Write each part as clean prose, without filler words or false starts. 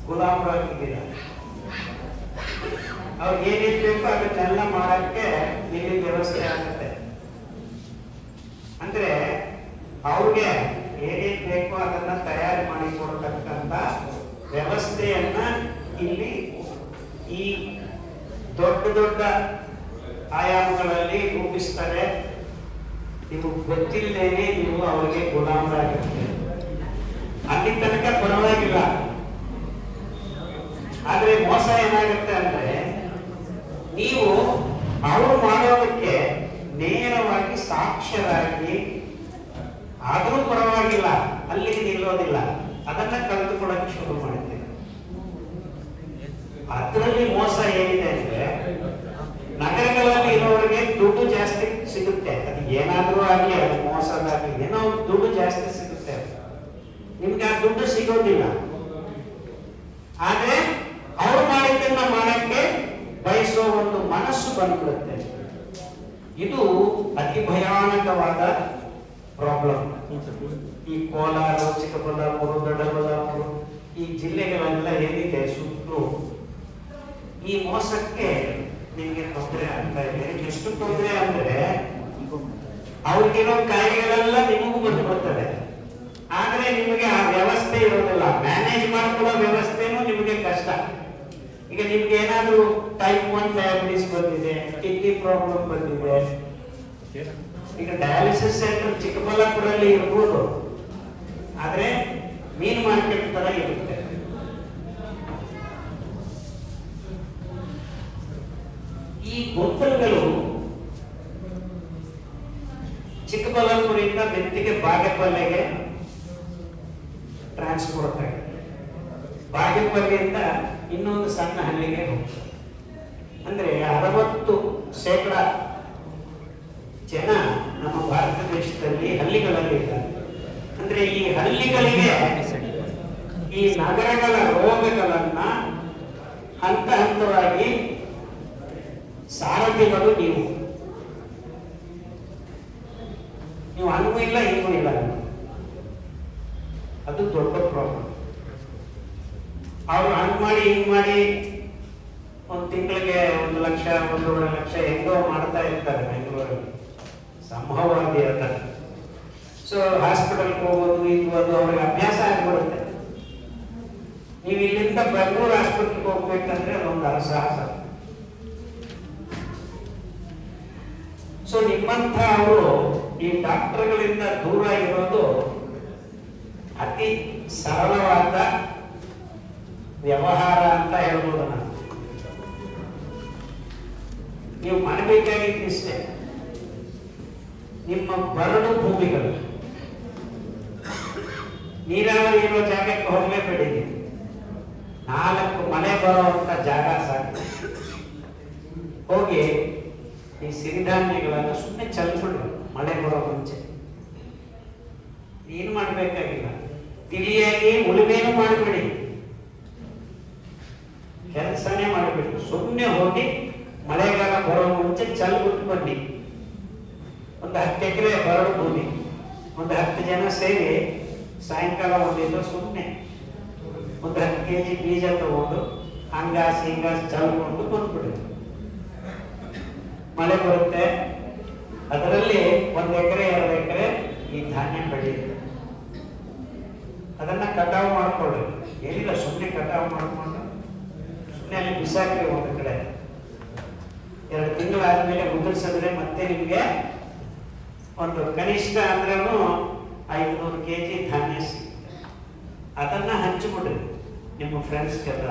ಗುಲಾಮರಾಗಿದ್ದೀರ. ಅವ್ರಿಗೆ ಏನೇನು ಬೇಕೋ ಅದನ್ನೆಲ್ಲ ಮಾಡಕ್ಕೆ ಇಲ್ಲಿ ವ್ಯವಸ್ಥೆ ಆಗುತ್ತೆ. ಅಂದ್ರೆ ಅವ್ರಿಗೆ ಏನೇನು ಬೇಕೋ ಅದನ್ನ ತಯಾರು ಮಾಡಿ ಕೊಡತಕ್ಕಂತ ವ್ಯವಸ್ಥೆಯನ್ನ ಇಲ್ಲಿ ಈ ದೊಡ್ಡ ದೊಡ್ಡ ಆಯಾಮಗಳಲ್ಲಿ ರೂಪಿಸ್ತಾರೆ. ನಿಮಗೆ ಗೊತ್ತಿಲ್ಲದೇನೆ ನೀವು ಅವರಿಗೆ ಗುಲಾಮರಾಗಿರ್ತೀರಿ. ಅಲ್ಲಿ ತನಕ ಪರವಾಗಿಲ್ಲ. ಆದ್ರೆ ಮೋಸ ಏನಾಗುತ್ತೆ ಅಂದ್ರೆ ನೀವು ಅವರು ಮಾಡೋದಕ್ಕೆ ನೇರವಾಗಿ ಸಾಕ್ಷರಾಗಿ ಆದರೂ ಪರವಾಗಿಲ್ಲ, ಅಲ್ಲಿಗೆ ನಿಲ್ಲೋದಿಲ್ಲ, ಅದನ್ನ ಕಳೆದುಕೊಳ್ಳಕ್ಕೆ ಶುರು ಮಾಡುತ್ತೇವೆ. ಅದರಲ್ಲಿ ಮೋಸ ಏನಿದೆ ಅಂದ್ರೆ ನಗರಗಳಲ್ಲಿ ಇರೋರಿಗೆ ದುಡ್ಡು ಜಾಸ್ತಿ ಸಿಗುತ್ತೆ. ಅದು ಏನಾದ್ರೂ ಆಗಲಿ, ಅದು ಮೋಸದಾಗಲಿ, ಏನೋ ದುಡ್ಡು ಜಾಸ್ತಿ ಸಿಗುತ್ತೆ. ನಿಮ್ಗೆ ಆ ದುಡ್ಡು ಸಿಗೋದಿಲ್ಲ. ಆದ್ರೆ ಅವ್ರು ಮಾಡಿದ್ದನ್ನ ಮಾಡಕ್ಕೆ ಬಯಸೋ ಒಂದು ಮನಸ್ಸು ಬಂದ್ಬಿಡುತ್ತೆ. ಇದು ಅತಿ ಭಯಾನಕವಾದ ಪ್ರಾಬ್ಲಮ್. ಈ ಕೋಲಾರ, ಚಿಕ್ಕಬಳ್ಳಾಪುರ, ದೊಡ್ಡಬಳ್ಳಾಪುರ ಈ ಜಿಲ್ಲೆಗಳೆಲ್ಲ ಏನಿದೆ ಸುತ್ತಲೂ ಈ ಮೋಸಕ್ಕೆ ನಿಮಗೆ ತೊಂದರೆ ಆಗ್ತಾ ಇದೆ. ಎಷ್ಟು ತೊಂದರೆ ಅಂದ್ರೆ ಅವ್ರಿಗಿರೋ ಕಾಯಿಲೆಗಳೆಲ್ಲ ನಿಮಗೂ ಬಂದ್ಬಿಡ್ತವೆ. ಆದ್ರೆ ನಿಮಗೆ ಆ ವ್ಯವಸ್ಥೆ ಇರೋದಿಲ್ಲ. ಮ್ಯಾನೇಜ್ ಮಾಡ್ಕೊಳ್ಳೋ ವ್ಯವಸ್ಥೆನೂ ನಿಮಗೆ ಕಷ್ಟ. ಈಗ ನಿಮ್ಗೆ ಏನಾದ್ರೂ ಟೈಪ್ 1 ಡಯಾಬಿಟಿಸ್ ಬಂದಿದೆ, ಕಿಡ್ನಿ ಪ್ರಾಬ್ಲಮ್ ಬಂದಿದೆ. ಈಗ ಡಯಾಲಿಸಿಸ್ ಸೆಂಟರ್ ಚಿಕ್ಕಬಳ್ಳಾಪುರಲ್ಲಿ ಇರ್ಬೋದು, ಆದ್ರೆ ಮೀನ್ ಮಾರ್ಕೆಟ್ ತರ ಇರುತ್ತೆ. ಈ ಗೊಂದಲಗಳು ಚಿಕ್ಕಬಳ್ಳಾಪುರದಿಂದ ಬೆತ್ತಿಗೆ ಬಾಗೇಪಲ್ಲಿಗೆ ಟ್ರಾನ್ಸ್ಪೋರ್ಟ್ ಆಗುತ್ತೆ. ಬಾಗೇಪಲ್ಲಿಯಿಂದ ಇನ್ನೊಂದು ಸಣ್ಣ ಹಳ್ಳಿಗೆ ಹೋಗ್ತದೆ. ಅಂದ್ರೆ 60% ಜನ ನಮ್ಮ ಭಾರತ ದೇಶದಲ್ಲಿ ಹಳ್ಳಿಗಳಲ್ಲಿ ಇದ್ದಾರೆ. ಅಂದ್ರೆ ಈ ಹಳ್ಳಿಗಳಿಗೆ ಈ ನಗರಗಳ ರೋಗಗಳನ್ನ ಹಂತ ಹಂತವಾಗಿ ಸಾರಥಿಗಳು ನೀವು ಅನುಭವ ಇಲ್ಲ, ಇನ್ನೂ ಇಲ್ಲ. ಅದು ದೊಡ್ಡ ಪ್ರಾಬ್ಲಮ್. ಅವ್ರು ಹಂಗ್ ಮಾಡಿ ಹಿಂಗ್ ಮಾಡಿ ಒಂದು ತಿಂಗಳಿಗೆ 1 ಲಕ್ಷ 1.5 ಲಕ್ಷ ಹೆಂಗೋ ಮಾಡ್ತಾ ಇರ್ತಾರೆ ಬೆಂಗಳೂರಲ್ಲಿ. ಸಂಭವವಾದಿ ಅಂತ. ಸೊ ಹಾಸ್ಪಿಟಲ್ಗೆ ಹೋಗೋದು ಇದು ಅದು ಅವ್ರಿಗೆ ಅಭ್ಯಾಸ ಆಗಿಬಿಡುತ್ತೆ. ನೀವು ಇಲ್ಲಿಂದ ಬೆಂಗಳೂರು ಹಾಸ್ಪಿಟಲ್ಗೆ ಹೋಗ್ಬೇಕಂದ್ರೆ ಅದೊಂದು ಅರಸಾಹಸ. ಸೊ ನಿಮ್ಮಂಥ ಅವರು ಈ ಡಾಕ್ಟರ್ಗಳಿಂದ ದೂರ ಇರೋದು ಅತಿ ಸರಳವಾದ ವ್ಯವಹಾರ ಅಂತ ಹೇಳ್ಬೋದು. ನಾನು ನೀವು ಮಾಡಬೇಕಾಗಿದ್ದಿಷ್ಟೇ, ನಿಮ್ಮ ಬರಡು ಭೂಮಿಗಳು ನೀರಾವರಿ ಇರೋ ಜಾಗಕ್ಕೆ ಹೋಗಲೇಬೇಡಿ. 4 ಮಳೆ ಬರುವಂತ ಜಾಗ ಸಾಕು. ಹೋಗಿ ಈ ಸಿರಿಧಾನ್ಯಗಳನ್ನು ಸುಮ್ಮನೆ ಚೆಲ್ಬಿಡ್ರಿ ಮಳೆ ಬರೋ ಮುಂಚೆ. ಏನು ಮಾಡಬೇಕಾಗಿಲ್ಲ. ತಿಳಿಯಾಗಿ ಉಳುಮೆನೂ ಮಾಡಬೇಡಿ, ಕೆಲಸನೇ ಮಾಡಬೇಡಿ. ಸುಮ್ಮನೆ ಹೋಗಿ ಮಳೆಗಾಲ ಬರೋ ಮುಂಚೆ ಚೆಲ್ಬಿಟ್ಟು ಬನ್ನಿ. ಒಂದು 10 ಎಕರೆ ಬರಡು ಭೂಮಿ, ಒಂದು 10 ಜನ ಸೇರಿ ಸಾಯಂಕಾಲ ಒಂದಿದ್ದು ಸುಮ್ಮನೆ ಒಂದು 10 kg ಬೀಜ ತಗೊಂಡು ಹಂಗಾಸಿ ಹಿಂಗಾಸಿ ಚೆಲ್ಕೊಂಡು ಬಂದ್ಬಿಡಿ. ಮಳೆ ಬರುತ್ತೆ. ಅದರಲ್ಲಿ 1 ಎಕರೆ 2 ಎಕರೆ ಈ ಧಾನ್ಯ ಬೆಳೆಯುತ್ತೆ. ಅದನ್ನ ಕಟಾವು ಮಾಡ್ಕೊಳ್ಳಿ. ಏನಿಲ್ಲ, ಸುಮ್ಮನೆ ಕಟಾವು ಮಾಡ್ಕೊಂಡು ಸುಮ್ಮನೆ ಅಲ್ಲಿ ಬಿಸಾಕ್ರಿ ಒಂದು ಕಡೆ. 2 ತಿಂಗಳಾದ್ಮೇಲೆ ಉದುರಿಸಿದ್ರೆ ಮತ್ತೆ ನಿಮ್ಗೆ ಒಂದು ಕನಿಷ್ಠ ಅಂದ್ರೂ 500 kg ಧಾನ್ಯ ಸಿಗುತ್ತೆ. ಅದನ್ನ ಹಂಚಿಬಿಡ್ರಿ ನಿಮ್ಮ ಫ್ರೆಂಡ್ಸ್ಗೆಲ್ಲ.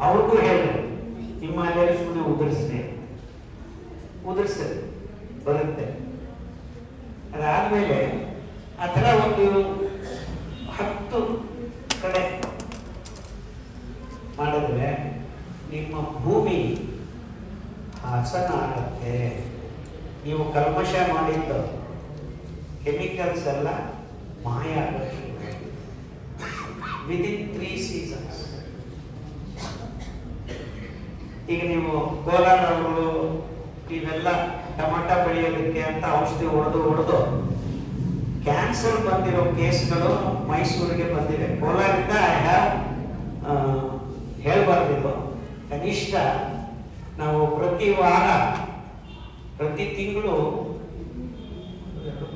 ಅವ್ರಿಗೂ ಹೇಳ್ರಿ ನಿಮ್ಮ ಅಲ್ಲಿ ಸುಮ್ಮನೆ ಉದುರಿಸಿ ಬರುತ್ತೆ. ಅದಾದ್ಮೇಲೆ ಆ ಥರ ಒಂದು 10 ಕಡೆ ಮಾಡಿದ್ರೆ ನಿಮ್ಮ ಭೂಮಿ ಹಸನ ಆಗುತ್ತೆ. ನೀವು ಕಲ್ಮಶ ಮಾಡಿದ್ದು ಕೆಮಿಕಲ್ಸ್ ಎಲ್ಲ ಮಾಯ ಆಗುತ್ತೆ. Within 3 seasons. ಈಗ ನೀವು ಕೋಲಾರವರು ಇವೆಲ್ಲ ಟೊಮಟ ಬೆಳೆಯೋದಕ್ಕೆ ಅಂತ ಔಷಧಿ ಹೊಡೆದು ಕ್ಯಾನ್ಸರ್ ಬಂದಿರೋ ಕೇಸ್ಗಳು ಮೈಸೂರಿಗೆ ಬಂದಿವೆ. ಕೋಲಾರದಿಂದ ಐ ಹ್ಯಾವ್ ಕನಿಷ್ಠ ನಾವು ಪ್ರತಿ ವಾರ ಪ್ರತಿ ತಿಂಗಳು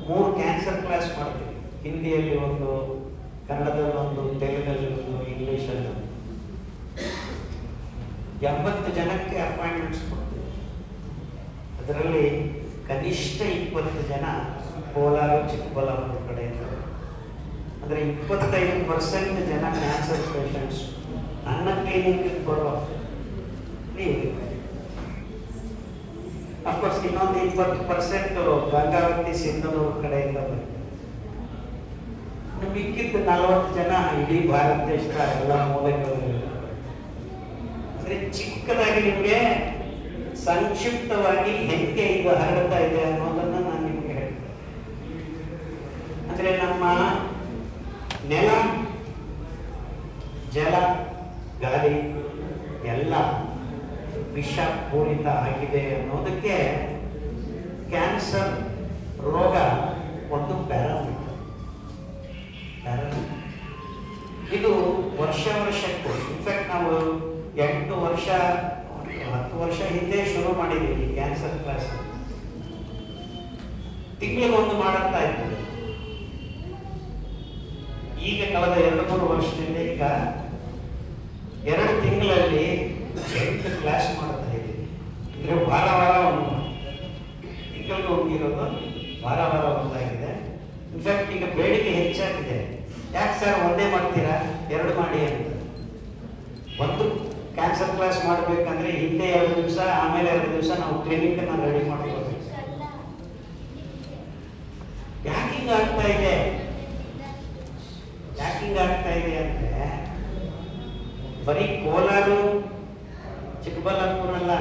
3 ಕ್ಯಾನ್ಸರ್ ಕ್ಲಾಸ್ ಮಾಡ್ತೀವಿ. ಹಿಂದಿಯಲ್ಲಿ ಒಂದು, ಕನ್ನಡದಲ್ಲಿ ಒಂದು, ತೆಲುಗಲ್ಲಿ ಒಂದು, ಇಂಗ್ಲೀಷಲ್ಲಿ ಒಂದು. 80 ಜನಕ್ಕೆ ಅಪಾಯಿಂಟ್ಮೆಂಟ್ಸ್ ಕೊಡ್ತೀವಿ. ಅದರಲ್ಲಿ ಕನಿಷ್ಠ 20 ಜನ ಕೋಲಾರ ಚಿಕ್ಕಬಳ್ಳಾಪುರ ಕಡೆಯಿಂದ, ಅಂದರೆ 25% ಜನ ಕ್ಯಾನ್ಸರ್ ಪೇಷಂಟ್ಸ್ ನನ್ನ ಕ್ಲಿನಿಕ್ಗೆ ಬರುವ ನೀವು. ಅಫ್ಕೋರ್ಸ್ ಇನ್ನೊಂದು 20% ಗಂಗಾವತಿ ಸಿಂಧನೂರು ಕಡೆಯಿಂದ ಬರ್ತಾರೆ. ಮಿಕ್ಕಿದ್ದು 40 ಜನ ಇಡೀ ಭಾರತ ದೇಶದ ಎಲ್ಲ ಮೂಲಗಳಲ್ಲಿ. ಅಂದರೆ ಚಿಕ್ಕದಾಗಿ ನಿಮಗೆ ಸಂಕ್ಷಿಪ್ತವಾಗಿ ಹೆಂಗೆ ಈಗ ಹರಡ್ತಾ ಇದೆ ಅನ್ನೋದನ್ನ ನಾನು ನಿಮಗೆ ಹೇಳ್ತೇನೆ. ಅಂದರೆ ನಮ್ಮ ನೆಲ, ಜಲ, ಗಾಳಿ ಎಲ್ಲ ವಿಷ ಪೂರಿತ ಆಗಿದೆ ಅನ್ನೋದಕ್ಕೆ ಕ್ಯಾನ್ಸರ್ ರೋಗ ಒಂದು ಪ್ಯಾರಾಮೀಟರ್. ಇದು ವರ್ಷಕ್ಕೂ, ಇನ್ಫ್ಯಾಕ್ಟ್ ನಾವು 8 ವರ್ಷ 10 ವರ್ಷ ಹಿಂದೆ ಶುರು ಮಾಡಿದ್ದೀವಿ ಕ್ಯಾನ್ಸರ್ ಕ್ಲಾಸ್. ತಿಂಗಳಿಗೊಂದು ಮಾಡುತ್ತಾ ಇದ್ದೀವಿ. ಈಗ ಕಳೆದ 2-3 ವರ್ಷದಿಂದ ಈಗ 2 ತಿಂಗಳಲ್ಲಿ 8 ಕ್ಲಾಸ್ ಮಾಡ್ತಾ ಇದ್ದೀವಿ. ಅಂದರೆ ವಾರ ಒಂದು, ತಿಂಗಳಿಗೆ ಹೋಗಿರೋದು ವಾರ ಒಂದಾಗಿದೆ. ಇನ್ಫ್ಯಾಕ್ಟ್ ಈಗ ಬೇಡಿಕೆ ಹೆಚ್ಚಾಗಿದೆ. ಯಾಕೆ ಸರ್ ಒಂದೇ ಮಾಡ್ತೀರಾ, 2 ಮಾಡಿ ಅಂತ. ಒಂದು ಕ್ಯಾನ್ಸರ್ ಕ್ಲಾಸ್ ಮಾಡಬೇಕಂದ್ರೆ ಹಿಂದೆ 2 ದಿವಸ, ಆಮೇಲೆ 2 ದಿವಸ ನಾವು ಕ್ಲಿನಿಕ್ ಅನ್ನ ರೆಡಿ ಮಾಡ್ಕೋಬೇಕು. ಯಾಕೆ ಹಿಂಗ ಆಗ್ತಾ ಇದೆ ಅಂದ್ರೆ ಬರೀ ಕೋಲಾರ ಚಿಕ್ಕಬಳ್ಳಾಪುರ ಅಲ್ಲ,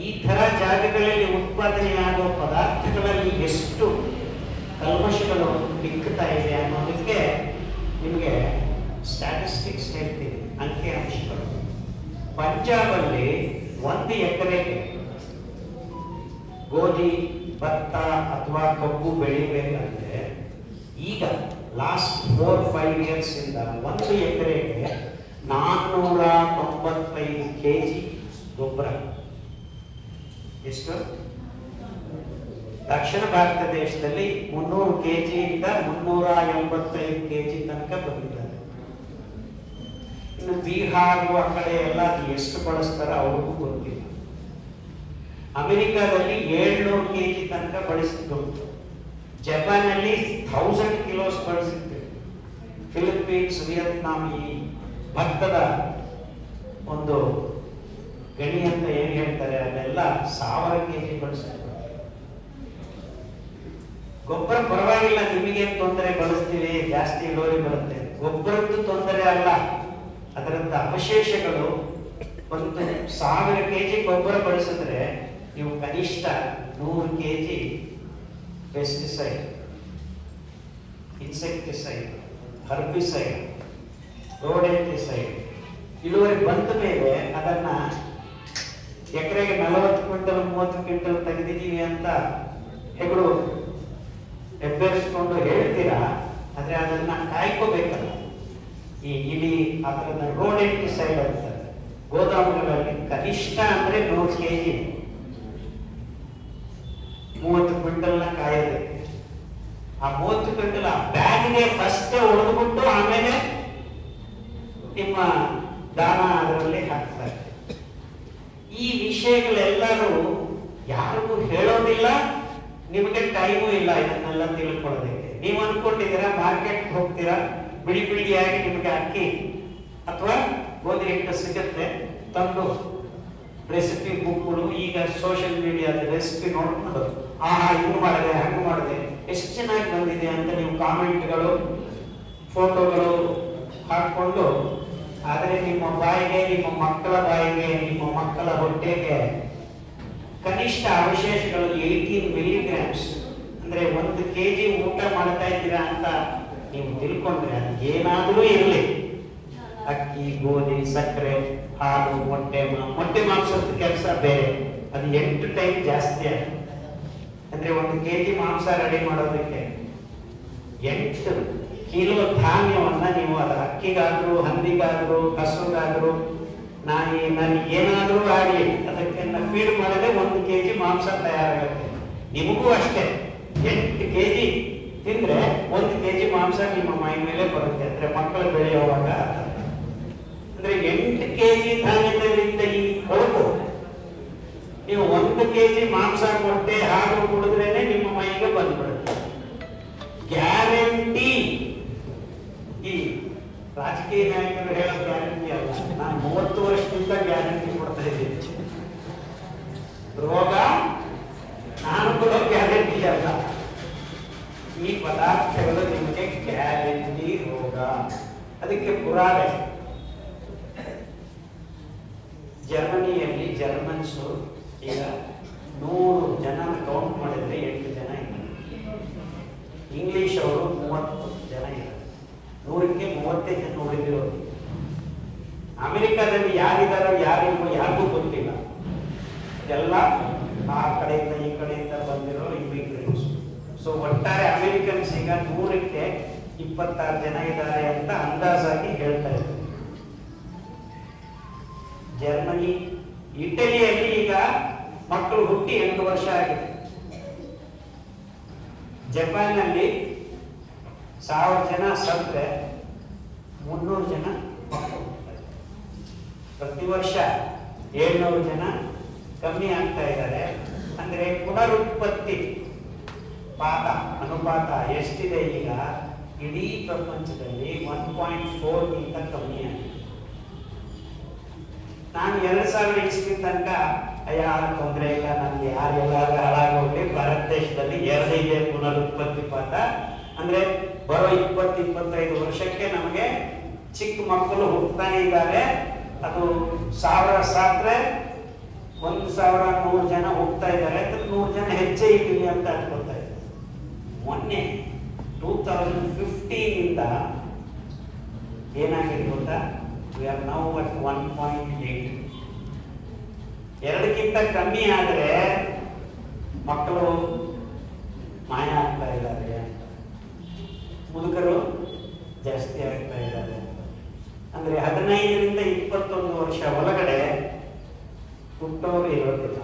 ಈ ತರ ಜಾಗಗಳಲ್ಲಿ ಉತ್ಪಾದನೆಯಾಗುವ ಪದಾರ್ಥಗಳಲ್ಲಿ ಎಷ್ಟು ಕಲ್ಮಶಗಳು ಮಿಕ್ಕುತ್ತಾ ಇದೆ ಅನ್ನೋದಕ್ಕೆ ನಿಮಗೆ ಸ್ಟ್ಯಾಟಿಸ್ಟಿಕ್ಸ್ ಹೇಳ್ತೀನಿ, ಅಂಕಿಅಂಶಗಳು. ಪಂಜಾಬಲ್ಲಿ 1 ಎಕರೆಗೆ ಗೋಧಿ, ಭತ್ತ ಅಥವಾ ಕಬ್ಬು ಬೆಳಿಬೇಕಂದ್ರೆ ಈಗ ಲಾಸ್ಟ್ 4-5 ಇಯರ್ಸ್ ಇಂದ 1 ಎಕರೆಗೆ 495 kg ಗೊಬ್ಬರ. ಎಷ್ಟು? ದಕ್ಷಿಣ ಭಾರತ ದೇಶದಲ್ಲಿ 300 kg ಇಂದ 385 kg ತನಕ ಬಂದಿದ್ದಾರೆ. ಇನ್ನು ಬಿಹಾರ ಆ ಕಡೆ ಎಲ್ಲ ಎಷ್ಟು ಬಳಸ್ತಾರೆ ಅವ್ರಿಗೂ ಗೊತ್ತಿಲ್ಲ. ಅಮೆರಿಕಾದಲ್ಲಿ 700 kg ತನಕ ಬಳಸಿದ್ದು, ಜಪಾನಲ್ಲಿ 1000 kilos ಬಳಸಿದ್ದು, ಫಿಲಿಪೀನ್ಸ್, ವಿಯತ್ನಾಂ ಈ ಭತ್ತದ ಒಂದು ಗಣಿ ಅಂತ ಏನ್ ಹೇಳ್ತಾರೆ ಅಲ್ಲೆಲ್ಲ 1000 kg ಬಳಸ್ತಾರೆ. ಗೊಬ್ಬರ ಪರವಾಗಿಲ್ಲ, ನಿಮಗೇನು ತೊಂದರೆ, ಬಳಸ್ತೀವಿ, ಜಾಸ್ತಿ ಇಳುವರಿ ಬರುತ್ತೆ. ಗೊಬ್ಬರದ್ದು ತೊಂದರೆ ಅಲ್ಲ, ಅದರಂತ ಅವಶೇಷಗಳು. 1000 kg ಗೊಬ್ಬರ ಬಳಸಿದ್ರೆ ನೀವು ಕನಿಷ್ಠ 100 kg ಪೆಸ್ಟಿಸೈಡ್, ಇನ್ಸೆಕ್ಟಿಸೈಡ್, ಹರ್ಬಿಸೈಡ್, ರೋಡೆಂಟಿಸೈಡ್ ಇಳುವರಿ ಬಂದ ಮೇಲೆ ಅದನ್ನ ಎಕರೆಗೆ 40 ಕ್ವಿಂಟಲ್ 30 ಕ್ವಿಂಟಲ್ ತೆಗೆದಿದ್ದೀವಿ ಅಂತ ಹೆಗಳು ಹೆಬ್ಬೆರೆಸ್ಕೊಂಡು ಹೇಳ್ತೀರಾ. ಆದ್ರೆ ಅದನ್ನ ಕಾಯ್ಕೋಬೇಕಲ್ಲ. ಈ ಇಲಿ ಅದನ್ನ ರೋಡೆಂಟಿಸೈಡ್ ಅಂತಾರೆ. ಗೋದಾಮುಗಳಲ್ಲಿ ಕನಿಷ್ಠ ಅಂದ್ರೆ 100 kg 30 ಕ್ವಿಂಟಲ್ನ ಕಾಯಬೇಕು. ಆ 30 ಕ್ವಿಂಟಲ್ ಆ ಬ್ಯಾಗ್ಗೆ ಫಸ್ಟ್ ಹೊಡೆದ್ಬಿಟ್ಟು ಆಮೇಲೆ ನಿಮ್ಮ ದಾನ ಅದರಲ್ಲಿ ಹಾಕ್ತಾರೆ. ಈ ವಿಷಯಗಳೆಲ್ಲರೂ ಯಾರಿಗೂ ಹೇಳೋದಿಲ್ಲ, ನಿಮಗೆ ಟೈಮು ಇಲ್ಲ ಇದನ್ನೆಲ್ಲ ತಿಳ್ಕೊಳ್ಳೋದಕ್ಕೆ. ನೀವು ಅನ್ಕೊಂಡಿದ್ದೀರಾ ಮಾರ್ಕೆಟ್ ಹೋಗ್ತೀರಾ, ಬಿಳಿಯಾಗಿ ನಿಮಗೆ ಅಕ್ಕಿ ಅಥವಾ ಗೋಧಿ ಹಿಟ್ಟು ಸಿಗುತ್ತೆ, ತಂದು ರೆಸಿಪಿ ಬುಕ್ಗಳು, ಈಗ ಸೋಷಿಯಲ್ ಮೀಡಿಯಾದ ರೆಸಿಪಿ ನೋಡ್ಕೊಂಡು ಹಿಂಗ್ ಮಾಡಿದೆ ಹಂಗ್ ಮಾಡಿದೆ ಎಷ್ಟು ಚೆನ್ನಾಗಿ ಬಂದಿದೆ ಅಂತ ನೀವು ಕಾಮೆಂಟ್ಗಳು, ಫೋಟೋಗಳು ಹಾಕೊಂಡು, ಆದರೆ ನಿಮ್ಮ ಬಾಯಿಗೆ, ನಿಮ್ಮ ಮಕ್ಕಳ ಬಾಯಿಗೆ, ನಿಮ್ಮ ಮಕ್ಕಳ ಹೊಟ್ಟೆಗೆ ಕನಿಷ್ಠ ಅವಶೇಷಗಳು 18 milligrams, ಅಂದ್ರೆ 1 kg ಊಟ ಮಾಡ್ತಾ ಇದ್ದೀರಾ ಅಂತ ನೀವು ತಿಳ್ಕೊಂಡ್ರೆ ಅದು ಏನಾದರೂ ಇರಲಿ, ಅಕ್ಕಿ, ಗೋಧಿ, ಸಕ್ಕರೆ, ಹಾಲು, ಮೊಟ್ಟೆ ಮಾಂಸದ ಕೆಲಸ ಬೇರೆ, ಅದು 8 ಟೈಮ್ ಜಾಸ್ತಿ ಆಗುತ್ತೆ. ಅಂದ್ರೆ 1 kg ಮಾಂಸ ರೆಡಿ ಮಾಡೋದಕ್ಕೆ 8 ಕಿಲೋ ಧಾನ್ಯವನ್ನ ನೀವು ಅದರ ಅಕ್ಕಿಗಾದ್ರೂ, ಹಂದಿಗಾದ್ರೂ, ಹಸುಗಾದ್ರೂ ನನಗೆ ಏನಾದರೂ ಆಗಲಿ ಅದಕ್ಕೆ ಫೀಡ್ ಮಾಡಿದ್ರೆ 1 kg ಮಾಂಸ ತಯಾರಾಗುತ್ತೆ. ನಿಮಗೂ ಅಷ್ಟೇ 8 kg ತಿಂದ್ರೆ 1 kg ಮಾಂಸ ನಿಮ್ಮ ಮೈ ಮೇಲೆ ಬರುತ್ತೆ. ಅಂದ್ರೆ ಮಕ್ಕಳು ಬೆಳೆಯುವಾಗ ಅಂದ್ರೆ 8 kg ಧಾನ್ಯದಲ್ಲಿದ್ದ ಈ ಕೊழுಕು ನೀವು 1 kg ಮಾಂಸ ಕೊಟ್ಟೆ ಹಾಲು ಕುಡಿದ್ರೇನೆ ನಿಮ್ಮ ಮೈಗೆ ಬಂದ್ಬಿಡುತ್ತೆ. ಗ್ಯಾರಂಟಿ. ಈ ರಾಜಕೀಯ ನಾಯಕರು ಹೇಳೋ ಗ್ಯಾರಂಟಿ ಅಲ್ಲ, ನಾನು 30 ವರ್ಷದಿಂದ ಗ್ಯಾರಂಟಿ ಕೊಡ್ತಾ ಇದ್ದೀನಿ. ರೋಗ ನಾನು ಕೂಡ ಗ್ಯಾರಂಟಿ ಅಲ್ಲ, ಈ ಪದಾರ್ಥಗಳು ನಿಮಗೆ ಗ್ಯಾರಂಟಿ ರೋಗ. ಅದಕ್ಕೆ ಪುರಾವೆ. ಜರ್ಮನಿಯಲ್ಲಿ ಜರ್ಮನ್ಸು ಈಗ 100 ಜನ ಕೌಂಟ್ ಮಾಡಿದ್ರೆ 8 ಜನ ಇದ್ದಾರೆ. ಇಂಗ್ಲಿಷ್ ಅವರು 30 ಜನ ಇದ್ದಾರೆ. 100ಕ್ಕೆ 30 ಜನ ಉಳಿದಿರೋದು. ಅಮೆರಿಕಾದಲ್ಲಿ ಯಾರಿದ್ದಾರೋ ಯಾರಿಗೂ ಗೊತ್ತಿಲ್ಲ. ಎಲ್ಲ ಆ ಕಡೆಯಿಂದ ಈ ಕಡೆಯಿಂದ ಬಂದಿರೋ ಇಮಿಗ್ರೆಂಟ್ಸ್. ಸೊ ಒಟ್ಟಾರೆ ಅಮೆರಿಕನ್ಸ್ ಈಗ 100ಕ್ಕೆ 26 ಜನ ಇದ್ದಾರೆ ಅಂತ ಅಂದಾಜಾಗಿ ಹೇಳ್ತಾ ಇದ್ದಾರೆ. ಜರ್ಮನಿ, ಇಟಲಿಯಲ್ಲಿ ಈಗ ಮಕ್ಕಳು ಹುಟ್ಟಿ 8 ವರ್ಷ ಆಗಿದೆ. ಜಪಾನ್ನಲ್ಲಿ 1000 ಜನ ಸತ್ರೆ 300 ಜನ ಮಕ್ಕಳು. ಪ್ರತಿ ವರ್ಷ 700 ಜನ ಕಮ್ಮಿ ಆಗ್ತಾ ಇದ್ದಾರೆ. ಅಂದ್ರೆ ಪುನರುತ್ಪತ್ತಿ ಅನುಪಾತ ಎಷ್ಟಿದೆ ಈಗ ಇಡೀ ಪ್ರಪಂಚದಲ್ಲಿ 1.4ಗಿಂತ ಕಮ್ಮಿ ಆಗಿದೆ. ನಾನು 2000 ಇಸ್ವಿ ತನಕ ಯಾರ ತೊಂದರೆ ಇಲ್ಲ, ನಮ್ಗೆ ಯಾರೆಲ್ಲ ಹಾಳಾಗೋಗ್ಲಿ, ಭಾರತ ದೇಶದಲ್ಲಿ 2 ಇದೆ ಪುನರುತ್ಪತ್ತಿ ಪಾತ. ಅಂದ್ರೆ ಬರೋ 20-25 ವರ್ಷಕ್ಕೆ ನಮಗೆ ಚಿಕ್ಕ ಮಕ್ಕಳು ಹುಟ್ಟತಾನೆ ಇದ್ದಾರೆ. ಅದು 1000 ಸಾತ್ರೆ 1100 ಜನ ಹೋಗ್ತಾ ಇದ್ದಾರೆ. 100 ಜನ ಹೆಚ್ಚೇ ಇದ್ದೀವಿ ಅಂತ ಅನ್ಕೊಳ್ತಾ ಇದ್ದಾರೆ. ಮೊನ್ನೆ 2015 ಇಂದ ಏನಾಗಿದೆ ಗೊತ್ತಾ? We are now at 1.8. 2ಕ್ಕಿಂತ ಕಮ್ಮಿ ಆದರೆ ಮಕ್ಕಳು ಮಾಯ ಆಗ್ತಾ ಇದ್ದಾರೆ, ಮುದುಕರು ಜಾಸ್ತಿ ಆಗ್ತಾ ಇದ್ದಾರೆ. ಅಂದ್ರೆ 15ರಿಂದ 21 ವರ್ಷ ಒಳಗಡೆ ಹುಟ್ಟೋರು ಇರೋದಿಲ್ಲ.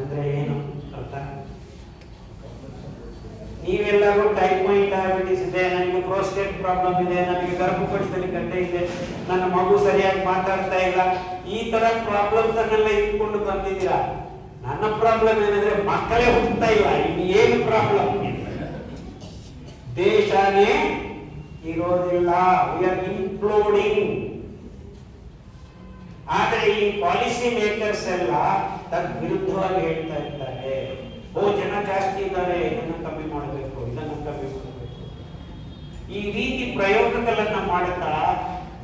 ಅಂದ್ರೆ ಏನು ಅರ್ಥ? ನೀವೆಲ್ಲರೂ ಟೈಪ್ 1 ಡಯಾಬಿಟಿಸ್ ಇದೆ, ನನಗೆ ಪ್ರೋಸ್ಟೇಟ್ ಪ್ರಾಬ್ಲಮ್ ಇದೆ, ನನಗೆ ಗರ್ಭಕೋಶದಲ್ಲಿ ಗಡ್ಡೆ ಇದೆ, ನನ್ನ ಮಗು ಸರಿಯಾಗಿ ಮಾತಾಡ್ತಾ ಇಲ್ಲ, ಈ ತರ ಪ್ರಾಬ್ಲಮ್ಸ್ ಅನ್ನೆಲ್ಲ ಇಟ್ಕೊಂಡು ಬಂದಿದ್ದೀರಾ. ನನ್ನ ಪ್ರಾಬ್ಲಮ್ ಏನಂದ್ರೆ ಮಕ್ಕಳೇ ಹುಟ್ಟುತ್ತಾ ಇಲ್ಲ. ಇನ್ನು ಏನು ಪ್ರಾಬ್ಲಮ್? ದೇಶನೇ ಇರೋದಿಲ್ಲ. We are imploding. ಆದ್ರೆ ಈ ಪಾಲಿಸಿ ಮೇಕರ್ಸ್ ಎಲ್ಲ ವಿರುದ್ಧವಾಗಿ ಹೇಳ್ತಾ ಇದ್ದಾರೆ. ಜನ ಜಾಸ್ತಿ ಇದ್ದಾರೆ, ಇದನ್ನು ಕಮ್ಮಿ ಮಾಡಬೇಕು, ಇದನ್ನು ಕಮ್ಮಿ ಮಾಡಬೇಕು. ಈ ರೀತಿ ಪ್ರಯೋಗಗಳನ್ನ ಮಾಡುತ್ತಾ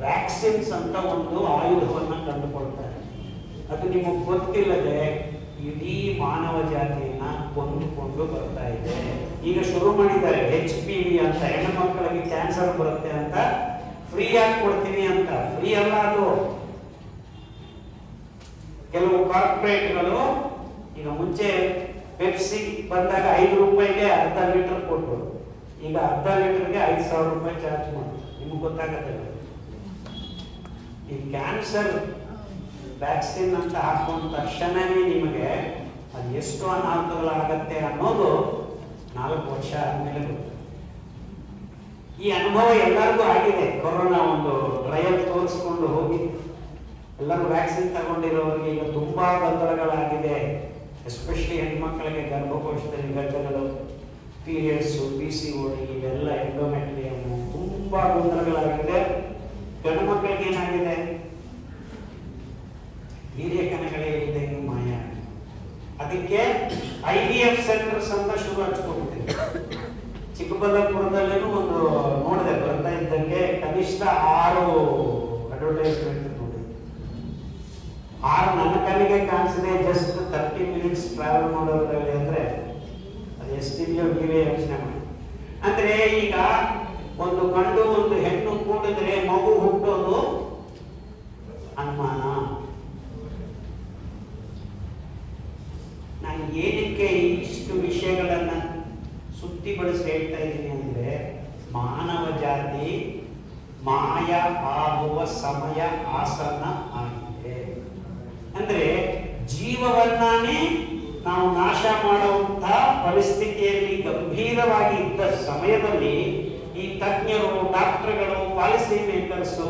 ವ್ಯಾಕ್ಸಿನ್ಸ್ ಅಂತ ಒಂದು ಆಯುಧವನ್ನ ಕಂಡುಕೊಳ್ತಾರೆ. ಅದು ನಿಮಗೆ ಗೊತ್ತಿಲ್ಲದೆ ಇಡೀ ಮಾನವ ಜಾತಿಯನ್ನ ಕೊಂದುಕೊಂಡು ಬರ್ತಾ ಇದೆ. ಈಗ ಶುರು ಮಾಡಿದ್ದಾರೆ HPV ಅಂತ, ಹೆಣ್ಣು ಮಕ್ಕಳಿಗೆ ಕ್ಯಾನ್ಸರ್ ಬರುತ್ತೆ ಅಂತ ಫ್ರೀ ಆಗಿ ಕೊಡ್ತೀನಿ ಅಂತ. ಫ್ರೀ ಅಲ್ಲ ಅದು. ಕೆಲವು ಕಾರ್ಪೊರೇಟ್ಗಳು ಈಗ ಮುಂಚೆ ಪೆಪ್ಸಿ ಬಂದಾಗ 5 ರೂಪಾಯಿಗೆ ಅರ್ಧ ಲೀಟರ್ ಕೊಟ್ಟರು. ಈಗ ಅರ್ಧ ಲೀಟರ್ಗೆ 5,000 ರೂಪಾಯಿ ಚಾರ್ಜ್ ಮಾಡ್ತಾರೆ. ನಿಮ್ಗೆ ಗೊತ್ತಾಗತ್ತೆ. ಈ ಕ್ಯಾನ್ಸರ್ ವ್ಯಾಕ್ಸಿನ್ ಅಂತ ಹಾಕೊಂಡ ತಕ್ಷಣವೇ ನಿಮಗೆ ಅದು ಎಷ್ಟು ಅನಾಹುತಗಳಾಗತ್ತೆ ಅನ್ನೋದು 4 ವರ್ಷ ಆದ್ಮೇಲೆ ಗೊತ್ತು. ಈ ಅನುಭವ ಎಲ್ಲರಿಗೂ ಆಗಿದೆ. ಕೊರೋನಾ ಒಂದು ಟ್ರಯಲ್ ತೋರಿಸ್ಕೊಂಡು ಹೋಗಿ ಎಲ್ಲರೂ ವ್ಯಾಕ್ಸಿನ್ ತಗೊಂಡಿರೋರಿಗೆ ಈಗ ತುಂಬಾ ಗೊಂದಲಗಳಾಗಿದೆ. ಎಸ್ಪೆಷಲಿ ಹೆಣ್ಮಕ್ಳಿಗೆ ಗರ್ಭಕೋಶದಲ್ಲಿ ಗಡ್ಡೆಗಳು, ಪೀರಿಯಡ್ಸ್, PCOD, ಇವೆಲ್ಲ ಎಂಡೋಮೆಟ್ರಿಯಮ್, ತುಂಬಾ ಗೊಂದಲಗಳಾಗಿದೆ. ಗಂಡು ಮಕ್ಕಳಿಗೆ ಏನಾಗಿದೆ? ವೀರ್ಯ ಕಣಗಳೇ ಇಲ್ಲದೆ ಮಾಯ. ಅದಕ್ಕೆ IVF ಸೆಂಟರ್ಸ್ ಅಂತ ಶುರು ಹಚ್ಕೊಳ್ತೀವಿ. ಚಿಕ್ಕಬಳ್ಳಾಪುರದಲ್ಲೂ ಒಂದು ನೋಡಿದೆ, ಬರ್ತಾ ಇದ್ದಂಗೆ ಕನಿಷ್ಠ 6 ಅಡ್ವರ್ಟೈಸ್ಮೆಂಟ್ ನೋಡಿ. 6 ನನ್ನ ಕಣ್ಣಿಗೆ ಕಾಣಿಸಿದೆ. ಜಸ್ಟ್ 30 ಮಿನಿಟ್ಸ್ ಟ್ರಾವೆಲ್ ಮಾಡೋದ್ರಲ್ಲಿ ಅಂದ್ರೆ ಅದು ಎಷ್ಟಿದೆಯೋ ನೀವೇ ಯೋಚನೆ ಮಾಡಿ. ಅಂದ್ರೆ ಈಗ ಒಂದು ಗಂಡು ಒಂದು ಹೆಣ್ಣು ಕೂಡಿದ್ರೆ ಮಗು ಹುಟ್ಟೋದು ಅನುಮಾನ. ನಾನು ಏನಕ್ಕೆ ಇಷ್ಟು ವಿಷಯಗಳನ್ನ ಸುತ್ತಿ ಬಳಸಿ ಹೇಳ್ತಾ ಇದ್ದೀನಿ ಅಂದ್ರೆ, ಮಾನವ ಜಾತಿ ಮಾಯ ಆಗುವ ಸಮಯ ಆಸನ್ನ ಆಗಿದೆ. ಅಂದ್ರೆ ಜೀವವನ್ನಾನೇ ನಾವು ನಾಶ ಮಾಡುವಂತಹ ಪರಿಸ್ಥಿತಿಯಲ್ಲಿ ಗಂಭೀರವಾಗಿ ಇದ್ದ ಸಮಯದಲ್ಲಿ ಈ ತಜ್ಞರು, ಡಾಕ್ಟರ್ಗಳು, ಪಾಲಿಸಿ ಮೇಕರ್ಸು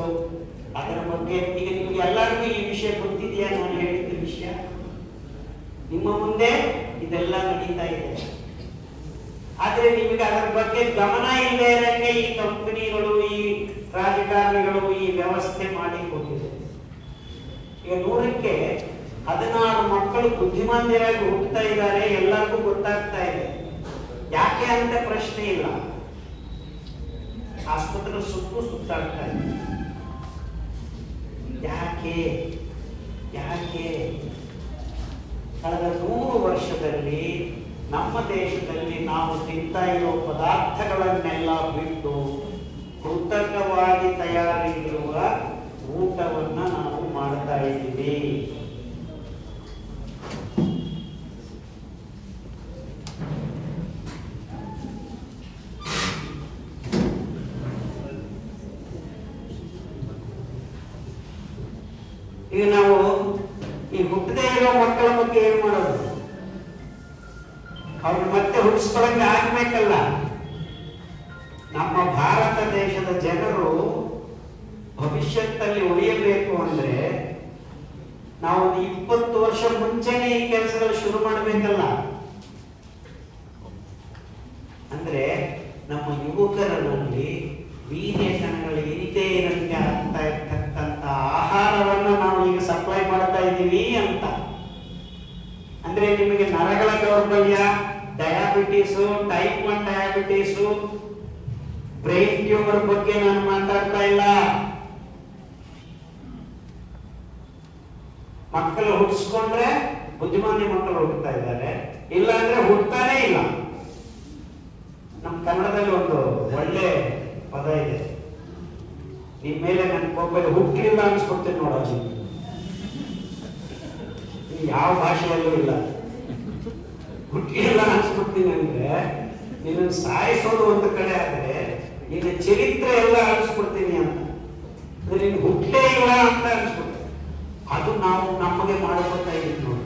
ಅದರ ಬಗ್ಗೆ ಈಗ ನಿಮ್ಗೆ ಎಲ್ಲರಿಗೂ ಈ ವಿಷಯ ಗೊತ್ತಿದೆಯಾ? ನಾನು ಹೇಳಿದ್ದ ವಿಷಯ ನಿಮ್ಮ ಮುಂದೆ ಇದೆಲ್ಲ ನಡೀತಾ ಇದೆ. ಆದ್ರೆ ನಿಮಗೆ ಅದರ ಬಗ್ಗೆ ಗಮನ ಇಲ್ಲದೆ ಇರಂಗೆ ಈ ಕಂಪನಿಗಳು, ಈ ರಾಜಕಾರಣಿಗಳು ಈ ವ್ಯವಸ್ಥೆ ಮಾಡಿ ಕೊಟ್ಟಿದೆ. ಈಗ 100ಕ್ಕೆ 16 ಮಕ್ಕಳು ಬುದ್ಧಿಮಾಂದ್ಯರಾಗಿ ಹುಟ್ಟುತ್ತಾ ಇದ್ದಾರೆ, ಎಲ್ಲರಿಗೂ ಗೊತ್ತಾಗ್ತಾ ಇದೆ. ಯಾಕೆ ಅಂತ ಪ್ರಶ್ನೆ ಇಲ್ಲ. ಆಸ್ಪತ್ರೆ ಸುತ್ತಾಡ್ತಾ ಇದೆ. ಯಾಕೆ ಯಾಕೆ ಕಳೆದ 100 ವರ್ಷದಲ್ಲಿ ನಮ್ಮ ದೇಶದಲ್ಲಿ ನಾವು ತಿಂತಾ ಇರೋ ಪದಾರ್ಥಗಳನ್ನೆಲ್ಲ ಬಿಟ್ಟು ಕೃತಕವಾಗಿ ತಯಾರಿಸಿರುವ ಊಟವನ್ನ ನಾವು ಮಾಡ್ತಾ ಇದ್ದೀವಿ. ಈಗ ನಾವು ಈ ಹುಟ್ಟದೇ ಇರೋ ಮಕ್ಕಳ ಬಗ್ಗೆ ಏನ್ ಮಾಡೋದು? ಅವ್ರು ಮತ್ತೆ ಹುಟ್ಟಿಸ್ಕೊಳಂಗೆ ಆಗ್ಬೇಕಲ್ಲ. ನಮ್ಮ ಭಾರತ ದೇಶದ ಜನರು ಭವಿಷ್ಯದಲ್ಲಿ ಉಳಿಯಬೇಕು ಅಂದ್ರೆ ನಾವು 20 ವರ್ಷ ಮುಂಚೆನೆ ಈ ಕೆಲಸಗಳು ಶುರು ಮಾಡಬೇಕಲ್ಲ. ಅಂದ್ರೆ ನಮ್ಮ ಯುವಕರಲ್ಲಿ ವೀರ್ಯ ಕಣಗಳು ಇಲ್ಲದೆ ಇರಂತೆ ಆಗ್ತಾ ಇರ್ತಕ್ಕಂಥ ಆಹಾರವನ್ನ ನಾವು ಈಗ ಸಪ್ಲೈ ಮಾಡ್ತಾ ಇದ್ದೀವಿ ಅಂತ. ಅಂದ್ರೆ ನಿಮಗೆ ನರಗಳ ದೌರ್ಬಲ್ಯ, diabetes, type 1 diabetes, brain tumour ಬಗ್ಗೆ ನಾನು ಮಾತಾಡ್ತಾ ಇಲ್ಲ. ಮಕ್ಕಳು ಹುಟ್ಟಿಸ್ಕೊಂಡ್ರೆ ಬುದ್ಧಿಮಾನ್ಯ ಮಕ್ಕಳು ಹುಟ್ಟುತ್ತಾ ಇದ್ದಾರೆ, ಇಲ್ಲ ಅಂದ್ರೆ ಹುಟ್ಟತಾನೇ ಇಲ್ಲ. ನಮ್ಮ ಕನ್ನಡದಲ್ಲಿ ಒಂದು ಒಳ್ಳೆ ಪದ ಇದೆ, ನಿಮ್ ಮೇಲೆ ನನ್ನ ಕೋಪ ಹುಟ್ಟಲಿಲ್ಲ ಅನ್ಸ್ಕೊಡ್ತೀನಿ ನೋಡೋದು. ಯಾವ ಭಾಷೆಯಲ್ಲೂ ಇಲ್ಲ. ಹುಟ್ಟಲಿಲ್ಲ ಅನ್ಸ್ಕೊಡ್ತೀನಿ ಅಂದ್ರೆ ನೀನು ಸಾಯಿಸೋದು ಒಂದು ಕಡೆ ಆದ್ರೆ ನಿನ್ನ ಚರಿತ್ರೆ ಎಲ್ಲ ಅನ್ಸ್ಕೊಡ್ತೀನಿ ಅಂತ. ಅಂದ್ರೆ ನೀನು ಹುಟ್ಟಲೇ ಇಲ್ಲ ಅಂತ ಅನ್ಸ್ಕೊಡ್ತೀನಿ. ಅದು ನಾವು ನಮಗೆ ಮಾಡ್ಕೊತಾ ಇದೀವಿ ನೋಡಿ.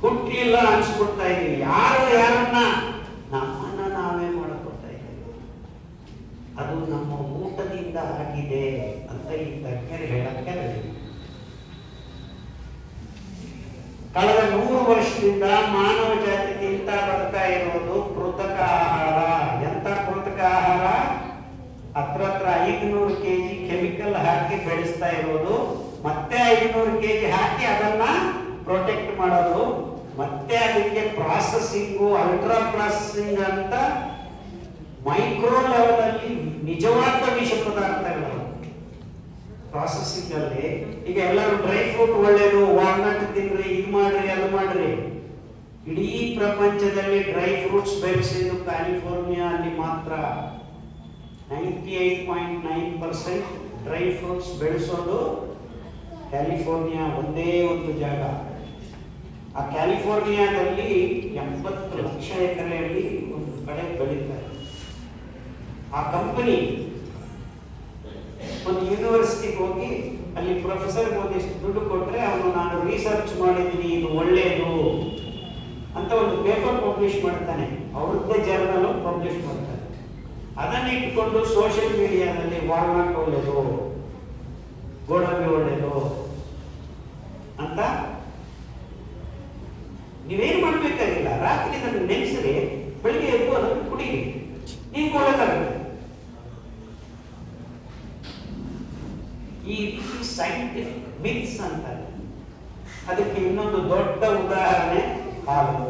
ಹುಟ್ಟಲಿಲ್ಲ ಅನ್ಸ್ಕೊಡ್ತಾ ಇದೀವಿ. ಯಾರನ್ನ ನಮ್ಮನ್ನ ನಾವೇ ಮಾಡ್ಕೊತಾ ಇದ್ದೀವಿ. ಅದು ನಮ್ಮ ಊಟದಿಂದ ಆಗಿದೆ ಅಂತ ಈ ತಜ್ಞರು ಹೇಳಕ್ಕೆ ರೆಡಿ. ಕಳೆದ 100 ವರ್ಷದಿಂದ ಮಾನವ ಜಾತಿ ತಿಂತ ಬರ್ತಾ ಇರೋದು ಕೃತಕ ಆಹಾರ. ಎಂತ ಕೃತಕ ಆಹಾರ? ಹತ್ರ 500 ಕೆಜಿ ಕೆಮಿಕಲ್ ಹಾಕಿ ಬೆಳೆಸ್ತಾ ಇರೋದು, ಮತ್ತೆ 500 ಕೆಜಿ ಹಾಕಿ ಅದನ್ನ ಪ್ರೊಟೆಕ್ಟ್ ಮಾಡೋದು, ಮತ್ತೆ ಅದಕ್ಕೆ ಪ್ರಾಸೆಸಿಂಗು, ಅಲ್ಟ್ರಾ ಪ್ರಾಸೆಸಿಂಗ್ ಅಂತ ಮೈಕ್ರೋ ಲೆವೆಲ್ ಅಲ್ಲಿ ನಿಜವಾದ ವಿಷ ಪದಾರ್ಥಗಳು ಪ್ರಾಸೆಸಿಂಗ್ ಅಲ್ಲಿ. ಈಗ ಎಲ್ಲರೂ ಡ್ರೈ ಫ್ರೂಟ್ ಒಳ್ಳೇದು, ವಾಲ್ನಟ್ ತಿನ್ರಿ, ಇದು ಮಾಡ್ರಿ, ಅದು ಮಾಡ್ರಿ. ಇಡೀ ಪ್ರಪಂಚದಲ್ಲಿ ಡ್ರೈ ಫ್ರೂಟ್ಸ್ ಬೆಳೆಸಿದ್ದು ಕ್ಯಾಲಿಫೋರ್ನಿಯಾ ಅಲ್ಲಿ ಮಾತ್ರ. 98.9% ಡ್ರೈ ಫ್ರೂಟ್ಸ್ ಬೆಳೆಸೋದು ಕ್ಯಾಲಿಫೋರ್ನಿಯಾ ಒಂದೇ ಒಂದು ಜಾಗ. ಆ ಕ್ಯಾಲಿಫೋರ್ನಿಯಾದಲ್ಲಿ 80 ಲಕ್ಷ ಎಕರೆಯಲ್ಲಿ ಒಂದು ಕಡೆ ಬೆಳೀತಾರೆ. ಆ ಕಂಪನಿ ಒಂದು ಯೂನಿವರ್ಸಿಟಿಗೆ ಹೋಗಿ ಅಲ್ಲಿ ಪ್ರೊಫೆಸರ್ ಒಂದಿಷ್ಟು ದುಡ್ಡು ಕೊಟ್ರೆ ಅವನು ನಾನು ರಿಸರ್ಚ್ ಮಾಡಿದ್ದೀನಿ, ಇದು ಒಳ್ಳೆಯದು ಅಂತ ಒಂದು ಪೇಪರ್ ಪಬ್ಲಿಷ್ ಮಾಡ್ತಾನೆ. ಅವ್ರದ್ದೇ ಜರ್ನಲ್ ಪಬ್ಲಿಷ್ ಮಾಡ್ತಾನೆ. ಅದನ್ನ ಇಟ್ಕೊಂಡು ಸೋಷಿಯಲ್ ಮೀಡಿಯಾದಲ್ಲಿ ವಾಲ್ನಟ್ ಒಳ್ಳೆಯದು, ಗೋಡಂಬಿ ಒಳ್ಳೆಯದು ಅಂತ ನೀವೇನು ಮಾಡ್ಬೇಕಾಗಿಲ್ಲ. ರಾತ್ರಿ ಅದನ್ನು ನೆನೆಸಿರಿ, ಬೆಳಿಗ್ಗೆ ಎದ್ದು ಅದನ್ನು ಕುಡೀರಿ, ನೀವು ಒಳ್ಳೆದಾಗುತ್ತೆ. ಈ ರೀತಿ ಸೈಂಟಿಫಿಕ್ ಮಿತ್ಸ್ ಅಂತಾರೆ. ಅದಕ್ಕೆ ಇನ್ನೊಂದು ದೊಡ್ಡ ಉದಾಹರಣೆ ಹಾಲು.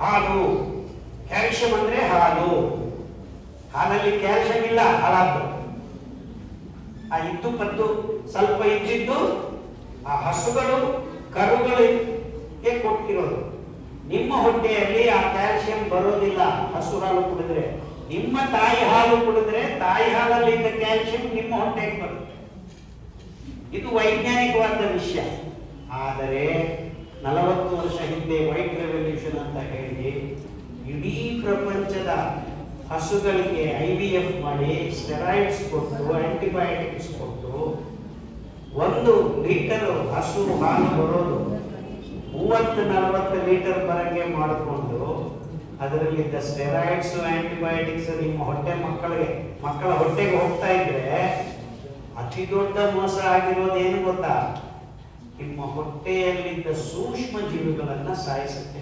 ಹಾಲು ಕ್ಯಾಲ್ಸಿಯಂ ಅಂದ್ರೆ ಹಾಲು. ಹಾಲಲ್ಲಿ ಕ್ಯಾಲ್ಸಿಯಂ ಇಲ್ಲ, ಹಾಳಾದ್ದು. ಆ ಇದ್ದು ಪದ್ದು ಸ್ವಲ್ಪ ಇದ್ದಿದ್ದು ಆ ಹಸುಗಳು, ಕರುಗಳಿಗೆ ಕೊಟ್ಟಿರೋದು. ನಿಮ್ಮ ಹೊಟ್ಟೆಯಲ್ಲಿ ಆ ಕ್ಯಾಲ್ಸಿಯಂ ಬರೋದಿಲ್ಲ ಹಸು ಹಾಲು ಕುಡಿದ್ರೆ. ನಿಮ್ಮ ತಾಯಿ ಹಾಲು ಕುಡಿದ್ರೆ ತಾಯಿ ಹಾಲಲ್ಲಿ ಇದ್ದ ಕ್ಯಾಲ್ಸಿಯಂ ನಿಮ್ಮ ಹೊಟ್ಟೆಗೆ ಬರುತ್ತೆ. ಇದು ವೈಜ್ಞಾನಿಕವಾದ ವಿಷಯ. ಆದರೆ 40 ವರ್ಷ ಹಿಂದೆ ವೈಟ್ ರೆವಲ್ಯೂಷನ್ ಅಂತ ಹೇಳಿ ಇಡೀ ಪ್ರಪಂಚದ ಹಸುಗಳಿಗೆ IVF ಮಾಡಿ ಸ್ಟೆರಾಯ್ಡ್ಸ್ ಕೊಟ್ಟು ಆಂಟಿಬಯೋಟಿಕ್ಸ್ ಕೊಟ್ಟು 1 ಲೀಟರ್ ಹಸು ಹಾಲು ಬರೋದು 30-40 ಲೀಟರ್ ಬರಂಗೆ ಮಾಡಿಕೊಂಡು ಅದರಲ್ಲಿದ್ದ ಸ್ಟೆರಾಯ್ಡ್ಸ್ ಆಂಟಿಬಯೋಟಿಕ್ಸ್ ನಿಮ್ಮ ಮಕ್ಕಳ ಹೊಟ್ಟೆಗೆ ಹೋಗ್ತಾ ಇದ್ರೆ ಅತಿ ದೊಡ್ಡ ಮೋಸ ಆಗಿರೋದು ಏನು ಗೊತ್ತಾ? ನಿಮ್ಮ ಹೊಟ್ಟೆಯಲ್ಲಿದ್ದ ಸೂಕ್ಷ್ಮ ಜೀವಿಗಳನ್ನ ಸಾಯಿಸುತ್ತೆ.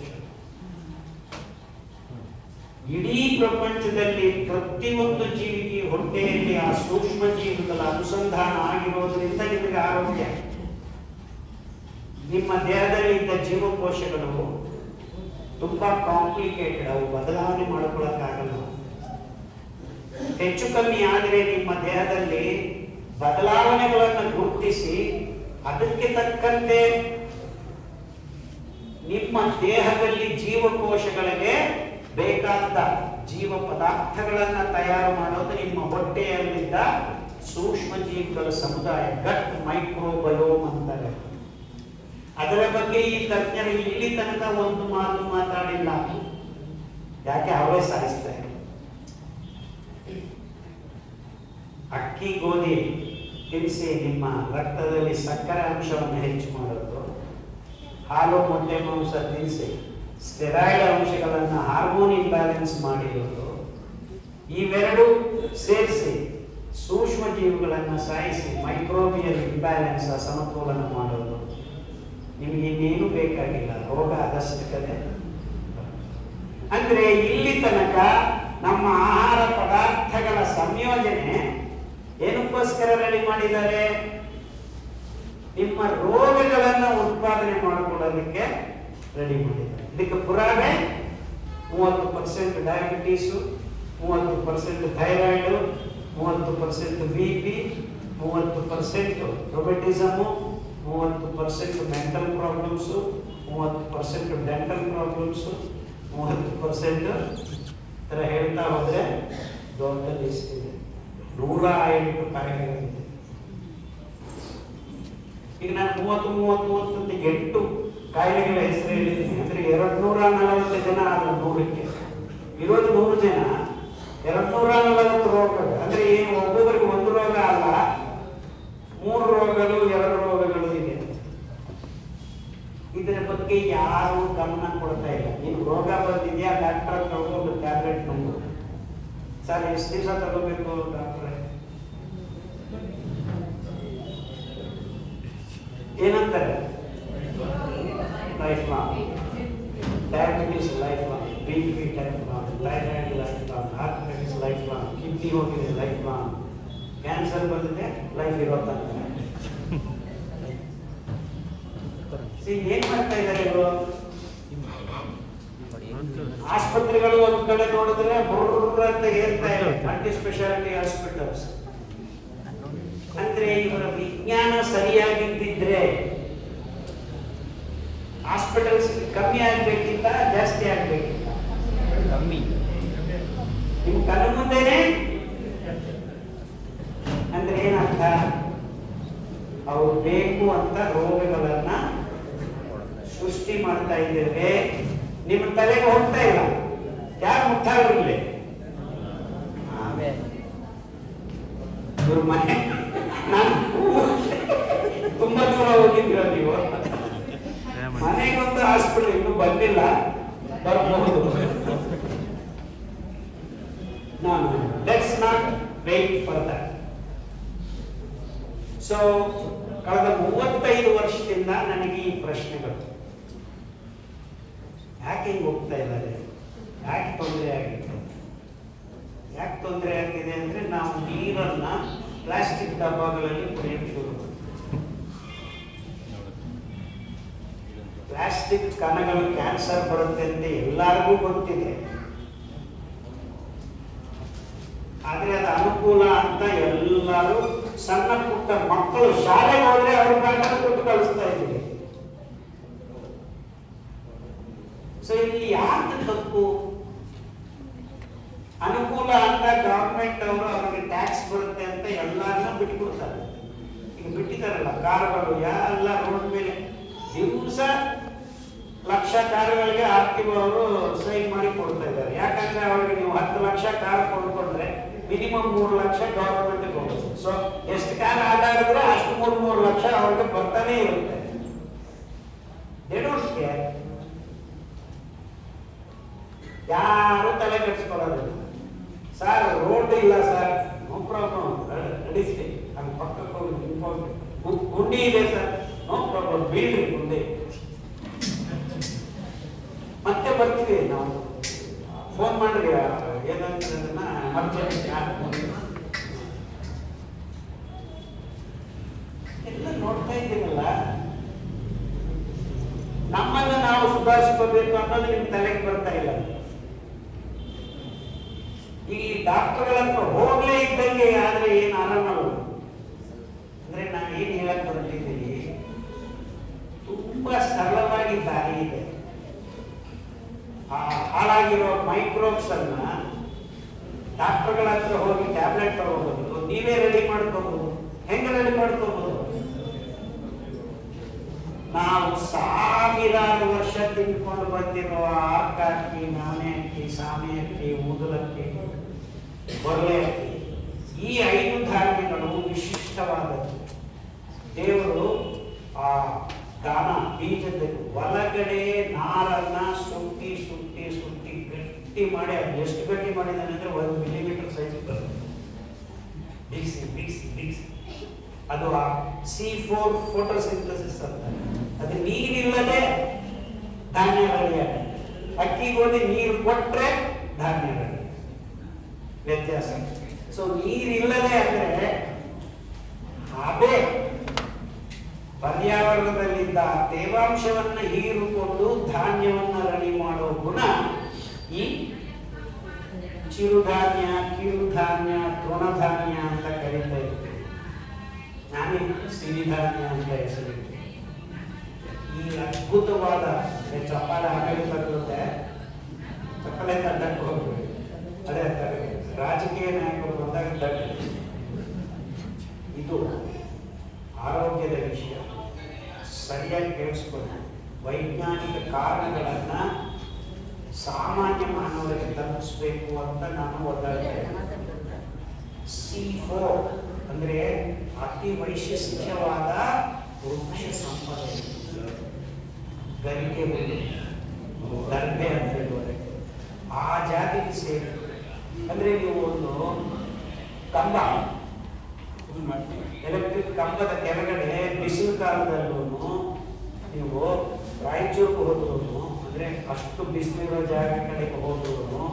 ಇಡೀ ಪ್ರಪಂಚದಲ್ಲಿ ಪ್ರತಿಯೊಂದು ಜೀವಿಗೆ ಹೊಟ್ಟೆಯಲ್ಲಿ ಆ ಸೂಕ್ಷ್ಮ ಜೀವಿಗಳ ಅನುಸಂಧಾನ ಆಗಿರೋದ್ರಿಂದ ನಿಮಗೆ ಆರೋಗ್ಯ. ನಿಮ್ಮ ದೇಹದಲ್ಲಿದ್ದ ಜೀವಕೋಶಗಳು ತುಂಬಾ ಕಾಂಪ್ಲಿಕೇಟೆಡ್, ಅವು ಬದಲಾವಣೆ ಮಾಡಿಕೊಳ್ಳಕ್ಕಾಗಲ್ಲ. ಹೆಚ್ಚು ಕಮ್ಮಿ ಆದರೆ ನಿಮ್ಮ ದೇಹದಲ್ಲಿ ಬದಲಾವಣೆಗಳನ್ನು ಗುರುತಿಸಿ ಅದಕ್ಕೆ ತಕ್ಕಂತೆ ನಿಮ್ಮ ದೇಹದಲ್ಲಿ ಜೀವಕೋಶಗಳಿಗೆ ಬೇಕಾದ ಜೀವ ಪದಾರ್ಥಗಳನ್ನ ತಯಾರು ಮಾಡೋದು ನಿಮ್ಮ ಹೊಟ್ಟೆಯಲ್ಲಿದ್ದ ಸೂಕ್ಷ್ಮ ಜೀವಿಗಳ ಸಮುದಾಯ, ಗಟ್ ಮೈಕ್ರೋಬಯೋಮ್ ಅಂತಾರೆ. ಅದರ ಬಗ್ಗೆ ಈ ತಜ್ಞರು ಇಲ್ಲಿ ತನಕ ಒಂದು ಮಾತು ಮಾತಾಡಿಲ್ಲ. ಯಾಕೆ? ಅವರೇ ಸಾಯಿಸ್ತಾರೆ. ಅಕ್ಕಿ ಗೋಧಿ ತಿನ್ನಿಸಿ ನಿಮ್ಮ ರಕ್ತದಲ್ಲಿ ಸಕ್ಕರೆ ಅಂಶವನ್ನು ಹೆಚ್ಚು ಮಾಡೋದು, ಹಾಲು ಮೊಟ್ಟೆ ಮಾಂಸ ತಿನ್ನಿಸಿ ಸ್ಟೆರಾಯ್ಡ್ ಅಂಶಗಳನ್ನು ಹಾರ್ಮೋನ್ ಇಂಬ್ಯಾಲೆನ್ಸ್ ಮಾಡಿರೋದು, ಇವೆರಡು ಸೇರಿಸಿ ಸೂಕ್ಷ್ಮ ಜೀವಿಗಳನ್ನು ಸಾಯಿಸಿ ಮೈಕ್ರೋಬಿಯಲ್ ಇಂಬ್ಯಾಲೆನ್ಸ್ ಸಮತೋಲನ ಮಾಡೋದು. ನಿಮಗೆ ಇನ್ನೇನು ಬೇಕಾಗಿಲ್ಲ, ರೋಗ ಅದಷ್ಟೇ. ಅಂದ್ರೆ ಇಲ್ಲಿ ತನಕ ನಮ್ಮ ಆಹಾರ ಪದಾರ್ಥಗಳ ಸಂಯೋಜನೆ ಏನಕ್ಕೋಸ್ಕರ ರೆಡಿ ಮಾಡಿದ್ದಾರೆ? ನಿಮ್ಮ ರೋಗಗಳನ್ನು ಉತ್ಪಾದನೆ ಮಾಡಿಕೊಳ್ಳೋದಕ್ಕೆ ರೆಡಿ ಮಾಡಿದ್ದಾರೆ. ಇದಕ್ಕೆ ಪುರಾವೆ 30% diabetes, 30% thyroid, 30% BP, 30% ರೊಬೆಟಿಸಮು, 30% mental problems, 30% dental problems, 30% ಥರ ಹೇಳ್ತಾ ಹೋದ್ರೆ ದೊಡ್ಡ ಲಿಸ್ಟ್ ಇದೆ. 108 ಕಾಯಿಲೆಗಳಿದೆ. ಈಗ ನಾನು 30 ಅಂತ 8 ಕಾಯಿಲೆಗಳ ಹೆಸರು ಹೇಳಿದ್ದೀನಿ. ಅಂದ್ರೆ 240 ಜನ ಆದ 100ಕ್ಕೆ ಇರೋದು 100 ಜನ, 240 ರೋಗಗಳು. ಅಂದ್ರೆ ಏನು, ಒಬ್ಬೊಬ್ಬರಿಗೆ ಒಂದು ರೋಗ ಅಲ್ಲ, 3 ರೋಗಗಳು 2 ರೋಗಗಳು ಇದೆ. ಇದರ ಬಗ್ಗೆ ಯಾರು ಗಮನ ಕೊಡ್ತಾ ಇಲ್ಲ. ನೀನು ರೋಗ ಬಂದಿದ್ಯಾ, ಡಾಕ್ಟರ್ ತಗೊಂಡು ಟ್ಯಾಬ್ಲೆಟ್ ನುಂಗು. ಸರ್ ಎಷ್ಟು ದಿವಸ ತಗೋಬೇಕು ಡಾಕ್ಟ್ರೆ? ಏನಂತಾರೆ? Life long. Diabetes life long, BP life long, thyroid life long, arthritis life long, kidney ಹೋಗಿದೆ ಲೈಫ್ ಲಾಂಗ್, ಕ್ಯಾನ್ಸರ್ ಬಂದಿದೆ ಲೈಫ್ ಇರೋ ತನಕ. ಏನ್ ಮಾಡ್ತಾ ಇದ್ದಾರೆ ಇವರು? ಆಸ್ಪತ್ರೆಗಳು ಒಂದ್ ಕಡೆ ನೋಡಿದ್ರೆ ಬುರ್ರ ಅಂತ ಹೇಳ್ತಾ ಇದೆ, ಮಲ್ಟಿ ಸ್ಪೆಷಾಲಿಟಿ ಹಾಸ್ಪಿಟಲ್ಸ್. ಅಂದ್ರೆ ಇವರ ವಿಜ್ಞಾನ ಸರಿಯಾಗಿದ್ದಿದ್ರೆ ಹಾಸ್ಪಿಟಲ್ಸ್ ಕಮ್ಮಿ ಆಗ್ಬೇಕಿಲ್ಲ, ಜಾಸ್ತಿ ಆಗ್ಬೇಕಿಲ್ಲ? ಕಮ್ಮಿ. ನಿಮ್ ಕಣ್ಣು ಮುಂದೆನೆ. ಅಂದ್ರೆ ಏನರ್ಥ? ಅವ್ರು ಬೇಕು ಅಂತ ರೋಗಗಳನ್ನ ಸೃಷ್ಟಿ ಮಾಡ್ತಾ ಇದ್ದೇವೆ. ನಿಮ್ಮ ತಲೆಗೆ ಹೋಗ್ತಾ ಇಲ್ಲ. ಯಾರು ಮುಟ್ಟಾಗಿರ್ಲಿ ಮನೆ. ನಾನು ತುಂಬಾ ದೂರ ಹೋಗಿದ್ರ ನೀವು. ಮನೆಗೊಂದು ಹಾಸ್ಪಿಟಲ್ ಇನ್ನೂ ಬಂದಿಲ್ಲ, ಬರಬಹುದು. ನಾನು let's not wait for that. So ಕಳೆದ 35 ವರ್ಷದಿಂದ ನನಗೆ ಈ ಪ್ರಶ್ನೆಗಳು, ಯಾಕೆ ಹಿಂಗೆ ಹೋಗ್ತಾ ಇದ್ದಾರೆ, ಯಾಕೆ ತೊಂದರೆ ಆಗಿದೆ? ಯಾಕೆ ತೊಂದರೆ ಆಗಿದೆ ಅಂದ್ರೆ ನಾವು ನೀರನ್ನ ಪ್ಲಾಸ್ಟಿಕ್ ಡಬ್ಬಗಳಲ್ಲಿ ಕುಡಿಯೋಕೆ ಶುರು ಮಾಡಿದ್ವಿ. ಪ್ಲಾಸ್ಟಿಕ್ ಕಣಗಳು ಕ್ಯಾನ್ಸರ್ ಬರುತ್ತೆ ಅಂತ ಎಲ್ಲರಿಗೂ ಗೊತ್ತಿದೆ. ಆದ್ರೆ ಅದು ಅನುಕೂಲ ಅಂತ ಎಲ್ಲರೂ ಸಣ್ಣ ಪುಟ್ಟ ಮಕ್ಕಳು ಶಾಲೆಗೆ ಹೋದ್ರೆ ಅವ್ರ ಬಾಟಲ್ ಕೊಟ್ಟು ಕಳಿಸ್ತಾ ಇದ್ದೀವಿ. ಸೊ ಇಲ್ಲಿ ಯಾಕೆ ತಪ್ಪು? ಅನುಕೂಲ ಅಂತ ಗವರ್ಮೆಂಟ್ ಅವರು ಅವರಿಗೆ ಟ್ಯಾಕ್ಸ್ ಬರುತ್ತೆ ಅಂತ ಎಲ್ಲಾರನ್ನ ಬಿಟ್ಕೊಡ್ತಾರೆ. ಈಗ ಬಿಟ್ಟಿದ್ದಾರಲ್ಲ ಕಾರುಗಳು ಎಲ್ಲ ರೋಡ್ ಮೇಲೆ ದಿವಸ ಲಕ್ಷ ಕಾರುಗಳಿಗೆ ಆರ್ಟಿಒ ಅವರು ಸೈನ್ ಮಾಡಿ ಕೊಡ್ತಾ ಇದ್ದಾರೆ. ಯಾಕಂದ್ರೆ ಅವ್ರಿಗೆ ನೀವು 10 lakh car ಕೊಂಡ್ಕೊಂಡ್ರೆ minimum 3 lakh government ಹೋಗುತ್ತೆ. ಸೊ ಎಷ್ಟು ಕಾರ್ ಆಡಾಡಿದ್ರೆ ಅಷ್ಟು 3 ಲಕ್ಷ ಅವ್ರಿಗೆ ಬರ್ತಾನೆ ಇರುತ್ತೆ. ಯಾರು ತಲೆ ಕೆಡಿಸ್ಕೊಳ್ಳೋದಿಲ್ಲ. ಸರ್ ರೋಡ್ ಇಲ್ಲ ಸರ್, ನೋ ಪ್ರಾಬ್ಲಮ್, ನಡೆಸಿ ನಮ್ಮ ಪಕ್ಕಕ್ಕೆ ಹೋಗಿ ಗುಂಡಿ ಇದೆ ಸರ್, ನೋ ಪ್ರಾಬ್ಲಮ್, ಬೀಳ್ರಿ ಗುಂಡಿ, ಮತ್ತೆ ಬರ್ತೀವಿ ನಾವು, ಫೋನ್ ಮಾಡ್ರಿ ಏನಂತ ಎಲ್ಲ ನೋಡ್ತಾ ಇದ್ದೀನಲ್ಲ. ನಮ್ಮನ್ನ ನಾವು ಸುಧಾರಿಸ್ಕೋಬೇಕು ಅನ್ನೋದು ನಿಮ್ ತಲೆಗೆ ಬರ್ತಾ ಇಲ್ಲ. ಈ ಡಾಕ್ಟರ್ಗಳ ಹತ್ರ ಹೋಗ್ಲೇ ಇದ್ದಂಗೆ ಆದ್ರೆ ಏನ್ ಆರಾಮಲ್ಲ. ಅಂದ್ರೆ ನಾನು ಏನ್ ಹೇಳಕ್ ಹೊರಟಿದ್ದೀನಿ, ತುಂಬಾ ಸರಳವಾಗಿ ದಾರಿ ಇದೆ. ಆ ಹಾಳಾಗಿರೋ ಮೈಕ್ರೋಬ್ಸ್ ಅನ್ನ ಡಾಕ್ಟರ್ಗಳ ಹತ್ರ ಹೋಗಿ ಟ್ಯಾಬ್ಲೆಟ್ ತಗೋಬಹುದು, ನೀವೇ ರೆಡಿ ಮಾಡ್ಕೋಬಹುದು. ಹೆಂಗ ರೆಡಿ ಮಾಡ್ಕೋಬಹುದು? ನಾವು ಸಾವಿರಾರು ವರ್ಷ ತಿನ್ಕೊಂಡು ಬಂದಿರುವ ಆರ್ಕಾಕಿ, ನಾಣೆ ಅಕ್ಕಿ, ಸಾಮೆ ಅಕ್ಕಿ, ಮುದುಲಕ್ಕಿ, ಬೊರ್ಲೆ ಅಕ್ಕಿ, ಈ 5 ಧಾನ್ಯಗಳು ವಿಶಿಷ್ಟವಾದದ್ದು. ದೇವರು ಆ ದಾನ ಬೀಜದ ಒಳಗಡೆ ನಾರನ್ನ ಸುಟ್ಟಿ ಸುಟ್ಟಿ ಸುಟ್ಟಿ ಗಟ್ಟಿ ಮಾಡಿ, ಅದು ಎಷ್ಟು ಗಟ್ಟಿ ಮಾಡಿದಾನೆ ಅಂದ್ರೆ 1 ಮಿಲಿಮೀಟರ್ ಸೈಜ್ ಬರುತ್ತೆ. ಬಿಡಿಸಿ ಬಿಡಿಸಿ ಬಿಡಿಸಿ ಅದು ಆ C4 ಫೋಟೋಸಿಂಥಸಿಸ್ ಅಂತ. ಅದು ನೀರಿಲ್ಲದೆ ಧಾನ್ಯ ರೆಡಿ ಆಗುತ್ತೆ. ಅಕ್ಕಿ ಗೋಧಿ ನೀರು ಕೊಟ್ರೆ ಧಾನ್ಯ ರೆಡಿ, ವ್ಯತ್ಯಾಸ. ಸೊ ನೀರಿಲ್ಲದೆ ಅಂದ್ರೆ ಅದೇ ಪರ್ಯಾವರಣದಲ್ಲಿದ್ದ ತೇವಾಂಶವನ್ನ ಹೀರಿಕೊಂಡು ಧಾನ್ಯವನ್ನ ರೆಡಿ ಮಾಡೋ ಗುಣ ಈ ಚಿರುಧಾನ್ಯ, ಕಿರುಧಾನ್ಯ, ತೃಣಧಾನ್ಯ ಅಂತ ಕರೀತಾ ಇದ್ದೆ. ನಾನೇ ಸಿರಿಧಾನ್ಯ ಅಂತ ಹೆಸರಿದ್ದೆ. ಈ ಅದ್ಭುತವಾದ ಚಪ್ಪಾಳೆ ಆಡಳಿತ ಚಪ್ಪಲೆ ತಡ್ಡಕ್ಕೆ ಹೋಗ್ಬೇಕು. ಅದೇ ರಾಜಕೀಯ ನಾಯಕರು ಬಂದಾಗ ತಡ್ಡ. ಇದು ಆರೋಗ್ಯದ ವಿಷಯ. ಸರಿಯಾಗಿ ಕೇಳಿಸ್ಕೊಂಡು ವೈಜ್ಞಾನಿಕ ಕಾರಣಗಳನ್ನ ಸಾಮಾನ್ಯ ಮಾನವರಿಗೆ ತಲುಪಿಸಬೇಕು ಅಂತ ನಾನು ಒತ್ತಾಡ್ತೇನೆ. C4 ಅಂದ್ರೆ ಅತಿ ವೈಶಿಷ್ಟ್ಯವಾದ ವೃಕ್ಷ ಸಂಪದೆ, ಗರಿಕೆ ದರ್ಬೆ ಅಂತ ಹೇಳುವರೆ ಆ ಜಾತಿಗೆ ಸೇರಿ. ಅಂದ್ರೆ ನೀವು ಒಂದು ಕಂಬ, ಎಲೆಕ್ಟ್ರಿಕ್ ಕಂಬದ ಕೆಳಗಡೆ ಬಿಸಿಲು ಕಾಲದಲ್ಲೂ ನೀವು ರಾಯಚೂರು ಹೋದ್ರು, ಅಂದ್ರೆ ಅಷ್ಟು ಬಿಸಿಲಿರೋ ಜಾಗ ಕಡೆಗೆ ಹೋದ್ರು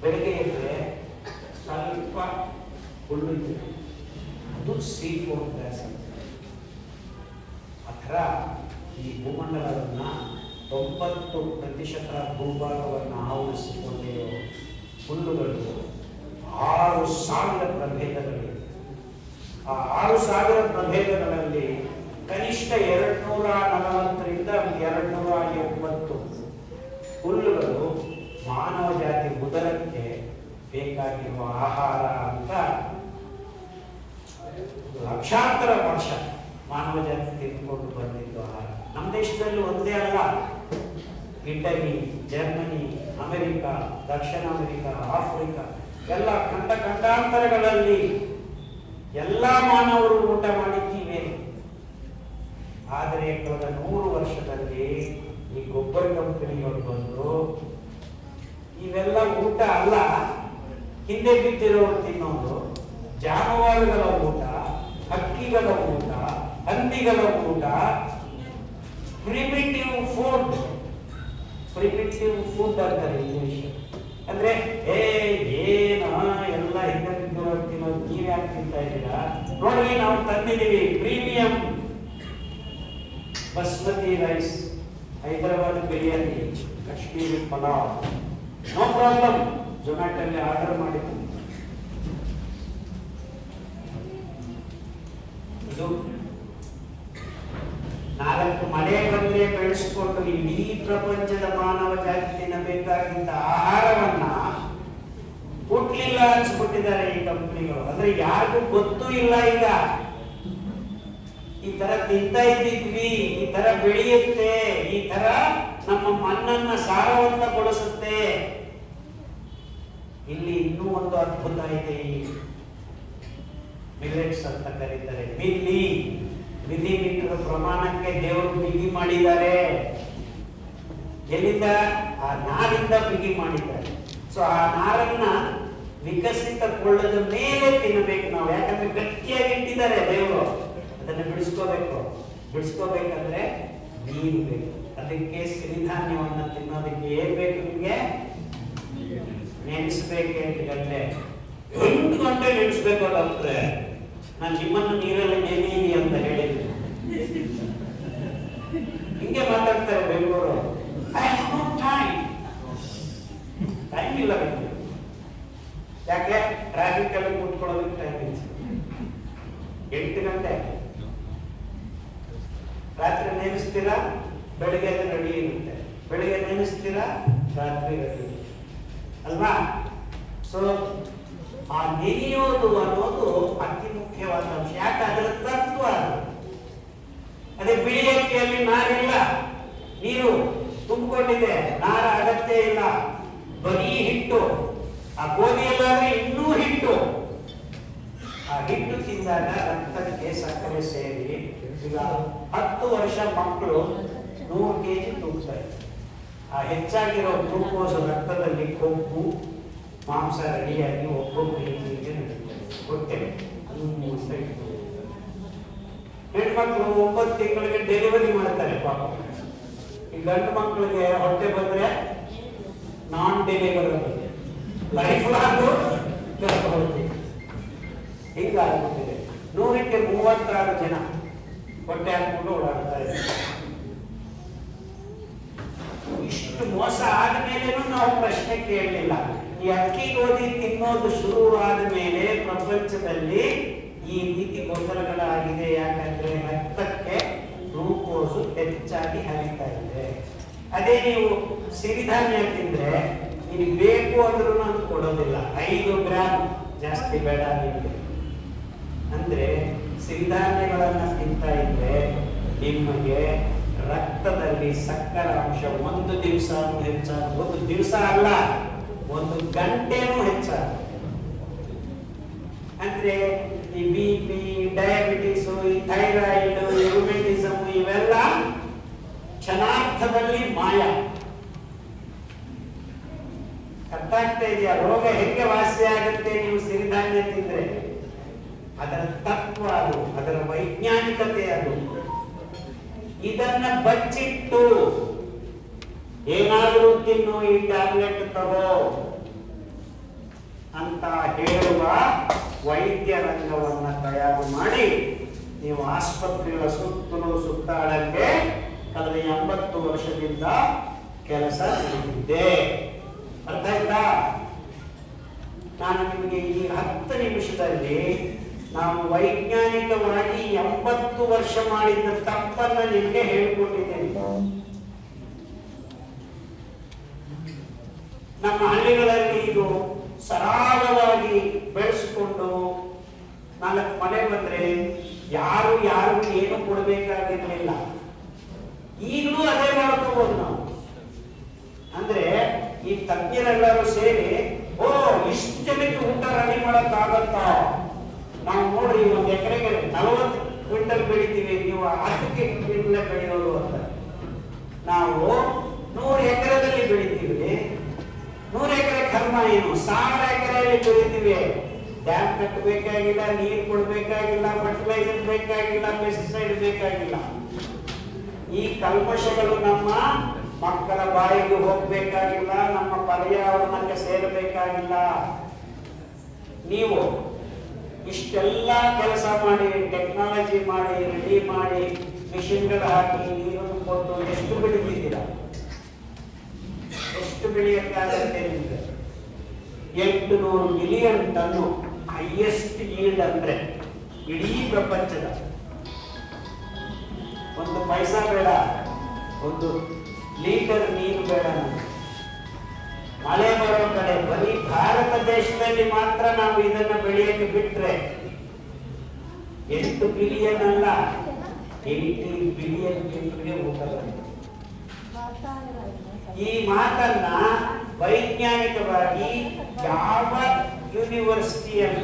ಬೆಳಗ್ಗೆ ಇದ್ರೆ ಸ್ವಲ್ಪ ಹುಳ್ಳಿದೆ, ಅದು C4 ಗ್ಯಾಸ್ ಅಂತ. ಆ ಥರ ಈ ಭೂಮಂಡಲವನ್ನ 90% ಭೂಭಾಗವನ್ನು ಆವರಿಸಿಕೊಂಡಿರೋ ಹುಲ್ಲುಗಳು 6,000 ಪ್ರಭೇದಗಳಿವೆ. ಆ 6,000 ಪ್ರಭೇದಗಳಲ್ಲಿ ಕನಿಷ್ಠ 240ರಿಂದ 280 ಹುಲ್ಲುಗಳು ಮಾನವ ಜಾತಿ ಉದರಕ್ಕೆ ಬೇಕಾಗಿರುವ ಆಹಾರ ಅಂತ ಲಕ್ಷಾಂತರ ವರ್ಷ ಮಾನವ ಜಾತಿ ತಿಳ್ಕೊಂಡು ಬಂದಿದ್ದು ಆಹಾರ. ನಮ್ಮ ದೇಶದಲ್ಲಿ ಒಂದೇ ಅಲ್ಲ, ಇಟಲಿ, ಜರ್ಮನಿ, ಅಮೆರಿಕ, ದಕ್ಷಿಣ ಅಮೆರಿಕ, ಆಫ್ರಿಕಾ ಎಲ್ಲ ಖಂಡಾಂತರಗಳಲ್ಲಿ ಎಲ್ಲ ಮಾನವರು ಊಟ ಮಾಡಿದ್ದೀವಿ. ಆದರೆ ಕಳೆದ 100 ವರ್ಷದಲ್ಲಿ ಈ ಗೊಬ್ಬರ ಕಂಪನಿಗಳು ಬಂದು ಇವೆಲ್ಲ ಊಟ ಅಲ್ಲ, ಹಿಂದೆ ಬಿದ್ದಿರೋರು ತಿನ್ನೋದು, ಜಾನುವಾರುಗಳ ಊಟ, ಹಕ್ಕಿಗಳ ಊಟ, ಹಂದಿಗಳ ಊಟ, ಪ್ರಿಮಿಟಿವ್ ಫುಡ್ ಅಂತಾರೆ ಇಂಗ್ಲಿಷ್. ಅಂದ್ರೆ ಏನ ಎಲ್ಲ ಹಿಂದೆ ಬಿದ್ದಿರೋರು ತಿನ್ನೋದು, ನೀವ್ ಯಾಕೆ ತಿಂತಾ ಇದ್ದೀರಾ? ನೋಡ್ರಿ, ನಾವು ತಂದಿದ್ದೀವಿ premium basmati rice, Hyderabad biryani, Kashmiri pulao, no problem, ಜೊಮ್ಯಾಟೋಲ್ಲಿ ಆರ್ಡರ್ ಮಾಡಿದ್ದು. ಇದು 4 ಮಳೆ ಬಂದ್ರೆ ಬೆಳೆಸಿಕೊಂಡು ಇಡೀ ಪ್ರಪಂಚದ ಮಾನವ ಜಾತಿ ತಿನ್ನಬೇಕಾಗಿದ್ದ ಆಹಾರವನ್ನ ಹುಟ್ಲಿಲ್ಲ ಅನ್ಸ್ಬಿಟ್ಟಿದ್ದಾರೆ ಈ ಕಂಪನಿಗಳು. ಅಂದ್ರೆ ಯಾರಿಗೂ ಗೊತ್ತೂ ಇಲ್ಲ ಈಗ ಈ ತರ ತಿಂತಾ ಇದ್ದಿದ್ವಿ, ಈ ತರ ಬೆಳೆಯುತ್ತೆ, ಈ ತರ ನಮ್ಮ ಮಣ್ಣನ್ನ ಸಾರವಂತಗೊಳಿಸುತ್ತೆ. ಇಲ್ಲಿ ಇನ್ನೂ ಒಂದು ಅದ್ಭುತ ಇದೆ. ಈ ಮಿಲೆಟ್ಸ್ ಅಂತ ಕರೀತಾರೆ. ಮಿಲಿಮೀಟರ್ ಪ್ರಮಾಣಕ್ಕೆ ದೇವರು ಬಿಗಿ ಮಾಡಿದ್ದಾರೆ. ಎಲ್ಲಿಂದ? ಆ ನಾರಿಂದ ಬಿಗಿ ಮಾಡಿದ್ದಾರೆ. ಸೊ ಆ ನಾರನ್ನ ವಿಕಸಿತಗೊಳ್ಳದ ಮೇಲೆ ತಿನ್ನಬೇಕು ನಾವು. ಯಾಕಂದ್ರೆ ಗಟ್ಟಿಯಾಗಿ ಇಟ್ಟಿದ್ದಾರೆ ದೇವರು, ಅದನ್ನ ಬಿಡಿಸ್ಕೋಬೇಕಂದ್ರೆ ನೀರು ಬೇಕು. ಅದಕ್ಕೆ ಸಿರಿಧಾನ್ಯವನ್ನು ತಿನ್ನೋದಕ್ಕೆ ಏನ್ ಬೇಕು? ನಿಮ್ಗೆ ನೆನೆಸ್ಬೇಕು. 8 ಗಂಟೆ ನೆನೆಸ್ಬೇಕು ಡಾಕ್ಟ್ರೆ. ನಾನು ನಿಮ್ಮನ್ನು ನೀರಲ್ಲಿ ನೆನೆಯಿರಿ ಅಂತ ಹೇಳಿದ್ದೆ. ಹಿಂಗೆ ಮಾತಾಡ್ತಾರೆ ಬೆಂಗಳೂರು. ಟೈಮ್ ಇಲ್ಲ. ಯಾಕೆ? ಟ್ರಾಫಿಕ್ ಅಲ್ಲಿ ಕೂತ್ಕೊಳ್ಳೋದಕ್ಕೆ ಟೈಮ್ ಇಲ್ಲ. 8 ಗಂಟೆ ರಾತ್ರಿ ನೆನೆಸ್ತೀರಾ, ಬೆಳಿಗ್ಗೆ ರೆಡಿ ಇರುತ್ತೆ. ಬೆಳಿಗ್ಗೆ ನೆನೆಸ್ತೀರಾ, ರಾತ್ರಿ ರೆಡಿ ಅಲ್ವಾ? ಸೊ ಆ ನೆನೆಯೋದು ಅನ್ನೋದು ಅತಿ ಮುಖ್ಯವಾದ ಅಂಶ. ಯಾಕೆ? ಅದರ ತತ್ವ ಅದು. ಅದೇ ಬಿಳಿ ಅಕ್ಕಿಯಲ್ಲಿ ನಾರಿಲ್ಲ, ನೀರು ತುಂಬಿಕೊಂಡಿದೆ, ನಾರ ಅಗತ್ಯ ಇಲ್ಲ, ಬರೀ ಹಿಟ್ಟು. ಆ ಗೋಧಿಯಲ್ಲಾದ್ರೆ ಇನ್ನೂ ಹಿಟ್ಟು. ಆ ಹಿಟ್ಟು ತಿಂದಾಗ ರಕ್ತಕ್ಕೆ ಸಕ್ಕರೆ ಸೇರಿ ಈಗ 10 ವರ್ಷ ಮಕ್ಕಳು 100 kg ತೂಗ್ತಾರೆ. ಆ ಹೆಚ್ಚಾಗಿರೋ ಗ್ಲೂಕೋಸ್ ರಕ್ತದಲ್ಲಿ ಕೊಬ್ಬು ಮಾಂಸ ರೆಡಿಯಾಗಿ ಒಬ್ಬೊಬ್ಬ ಹೆಣ್ಣಿಗೆ ನಡೀತಾರೆ. ಗೊತ್ತೇನೆ. ಹೆಣ್ಮಕ್ಳು 9 ತಿಂಗಳಿಗೆ ಡೆಲಿವರಿ ಮಾಡ್ತಾರೆ ಪಾಪ. ಈ ಗಂಡು ಮಕ್ಕಳಿಗೆ ಹೊಟ್ಟೆ ಬಂದ್ರೆ ನಾನ್ ಡೆಲಿವರಬಲ್, ಲೈಫ್ ಲಾಂಗ್ ಗರ್ಭವತಿ. ಹಿಂಗಾಗ್ಬಿಟ್ಟಿದೆ. 100ಕ್ಕೆ 36 ಜನ ಹೊಟ್ಟೆ ಹಾಕೊಂಡು ಓಡಾಡ್ತಾ ಇದ್ದಾರೆ. ಇಷ್ಟು ಮೋಸ ಆದ್ಮೇಲೆನೂ ನಾವು ಪ್ರಶ್ನೆ ಕೇಳಲಿಲ್ಲ. ಈ ಅಕ್ಕಿ ಗೋಧಿ ತಿನ್ನೋದು ಶುರುವಾದ ಮೇಲೆ ಪ್ರಪಂಚದಲ್ಲಿ ಈ ರೀತಿ ಗೊಂದಲಗಳಾಗಿದೆ. ಯಾಕಂದ್ರೆ ರಕ್ತಕ್ಕೆ ಗ್ಲೂಕೋಸ್ ಹೆಚ್ಚಾಗಿ ಹರಿತಾ ಇದೆ. ಅದೇ ನೀವು ಸಿರಿಧಾನ್ಯ ತಿಂದ್ರೆ ನಿಮಗೆ ಬೇಕು ಅಂದ್ರೂ ನಾನು ಕೊಡೋದಿಲ್ಲ. 5 ಗ್ರಾಮ್ ಜಾಸ್ತಿ ಬೇಡ ನಿಮಗೆ. ಅಂದ್ರೆ ಸಿರಿಧಾನ್ಯಗಳನ್ನ ತಿಂತಾ ಇದ್ರೆ ನಿಮಗೆ ರಕ್ತದಲ್ಲಿ ಸಕ್ಕರೆ ಅಂಶ 1 ದಿವಸ ಹೆಚ್ಚಾಗ, 1 ದಿವಸ ಅಲ್ಲ 1 ಗಂಟೆನೂ ಹೆಚ್ಚಾಗ. ಅಂದ್ರೆ ಈ BP, ಡಯಾಬಿಟಿಸ್, ಈ ಥೈರಾಯ್ಡ್, ರುಮೆಟಿಸಮ್ ಇವೆಲ್ಲ ಕ್ಷಣಾರ್ಥದಲ್ಲಿ ಮಾಯ. ಅರ್ಥ ಆಗ್ತಾ ಇದೆಯಾ? ರೋಗ ಹೆಂಗೆ ವಾಸಿ ಆಗುತ್ತೆ ನೀವು ಸಿರಿಧಾನ್ಯ ತಿಂದ್ರೆ? ಅದರ ತತ್ವ ಅದು, ಅದರ ವೈಜ್ಞಾನಿಕತೆ ಅದು. ಇದನ್ನ ಬಚ್ಚಿಟ್ಟು ಏನಾದರೂ ತಿನ್ನು, ಈ ಟ್ಯಾಬ್ಲೆಟ್ ತಗೋ ಅಂತ ಹೇಳುವ ವೈದ್ಯ ರಂಗವನ್ನ ತಯಾರು ಮಾಡಿ ನೀವು ಆಸ್ಪತ್ರೆಗಳ ಸುತ್ತಲೂ ಸುತ್ತಾಡಕ್ಕೆ ಕಳೆದ 80 ವರ್ಷದಿಂದ ಕೆಲಸ ನಡೆದಿದೆ. ಅರ್ಥ ಆಯ್ತಾ? ನಾನು ನಿಮಗೆ ಈ 10 ನಿಮಿಷದಲ್ಲಿ ನಾವು ವೈಜ್ಞಾನಿಕವಾಗಿ 80 ವರ್ಷ ಮಾಡಿದ ತಪ್ಪನ್ನ ನಿಮಗೆ ಹೇಳಿಕೊಟ್ಟಿದ್ದೇನೆ. ನಮ್ಮ ಹಳ್ಳಿಗಳಲ್ಲಿ ಇದು ಸರಾಗವಾಗಿ ಬೆಳೆಸಿಕೊಂಡು 4 ಮನೆ ಬಂದ್ರೆ ಯಾರು ಏನು ಕೊಡಬೇಕಾಗಿರ್ಲಿಲ್ಲ. ಈಗಲೂ ಅದೇ ಮಾಡ್ಕೋಬಹುದು ನಾವು. ಅಂದ್ರೆ ಈ ತಜ್ಞರೆಲ್ಲರೂ ಸೇರಿ, ಓ ಇಷ್ಟು ಜನಕ್ಕೆ ಊಟ ರೆಡಿ ಮಾಡಕ್ಕಾಗತ್ತಾ? ನಾವು ನೋಡ್ರಿ 1 ಎಕರೆಗೆ 40 ಕ್ವಿಂಟಲ್ ಬೆಳಿತೀವಿ, ನೀವು 10 ಕ್ವಿಂಟಲ್ ಬೆಳೆಯೋದು ಅಂತ. ನಾವು 100 ಎಕರೆದಲ್ಲಿ ಬೆಳಿತೀವಿ. 100 ಎಕರೆ ಕರ್ಮ ಏನು? 1000 ಎಕರೆಯಲ್ಲಿ ಬೆಳಿತೀವಿ. ಡ್ಯಾಮ್ ಕಟ್ಟಬೇಕಾಗಿಲ್ಲ, ನೀರು ಕೊಡಬೇಕಾಗಿಲ್ಲ, ಫರ್ಟಿಲೈಸರ್ ಬೇಕಾಗಿಲ್ಲ, ಪೆಸ್ಟಿಸೈಡ್ ಬೇಕಾಗಿಲ್ಲ. ಈ ಕಲ್ಮಶಗಳು ನಮ್ಮ ಮಕ್ಕಳ ಬಾಯಿಗೆ ಹೋಗ್ಬೇಕಾಗಿಲ್ಲ, ನಮ್ಮ ಪರ್ಯಾವರಣಕ್ಕೆ ಸೇರಬೇಕಾಗಿಲ್ಲ. ನೀವು ಇಷ್ಟೆಲ್ಲ ಕೆಲಸ ಮಾಡಿ, ಟೆಕ್ನಾಲಜಿ ಮಾಡಿ, ರೆಡಿ ಮಾಡಿ, ಮಿಷಿನ್ಗಳು ಹಾಕಿ, ನೀರನ್ನು ಕೊಟ್ಟು ಎಷ್ಟು ಬೆಳಿತಿದ್ದೀರಾ? ಎಷ್ಟು ಬೆಳೆಯಕ್ಕಾಗತ್ತೆ ನಿಮಗೆ? 800 ಮಿಲಿಯನ್ ಟನ್ನು ಹೈಯೆಸ್ಟ್ ಈಲ್ಡ್ ಅಂದ್ರೆ ಇಡೀ ಪ್ರಪಂಚದ. 1 ಪೈಸಾ ಬೇಡ, 1 ಲೀಟರ್ ನೀರು ಬೇಡ. ಮಳೆ ಬರೋ ಕಡೆ ಬರೀ ಭಾರತ ದೇಶದಲ್ಲಿ ಮಾತ್ರ ನಾವು ಇದನ್ನ ಬೆಳೆಯಕ್ಕೆ ಬಿಟ್ರೆ 8 ಬಿಲಿಯನ್ ಅಲ್ಲ, 80 ಬಿಲಿಯನ್ ಪೀಪಲ್ಗೆ ಊಟ ಬರುತ್ತೆ. ಈ ಮಾತನ್ನ ವೈಜ್ಞಾನಿಕವಾಗಿ ಯಾವ ಯೂನಿವರ್ಸಿಟಿಯಲ್ಲೂ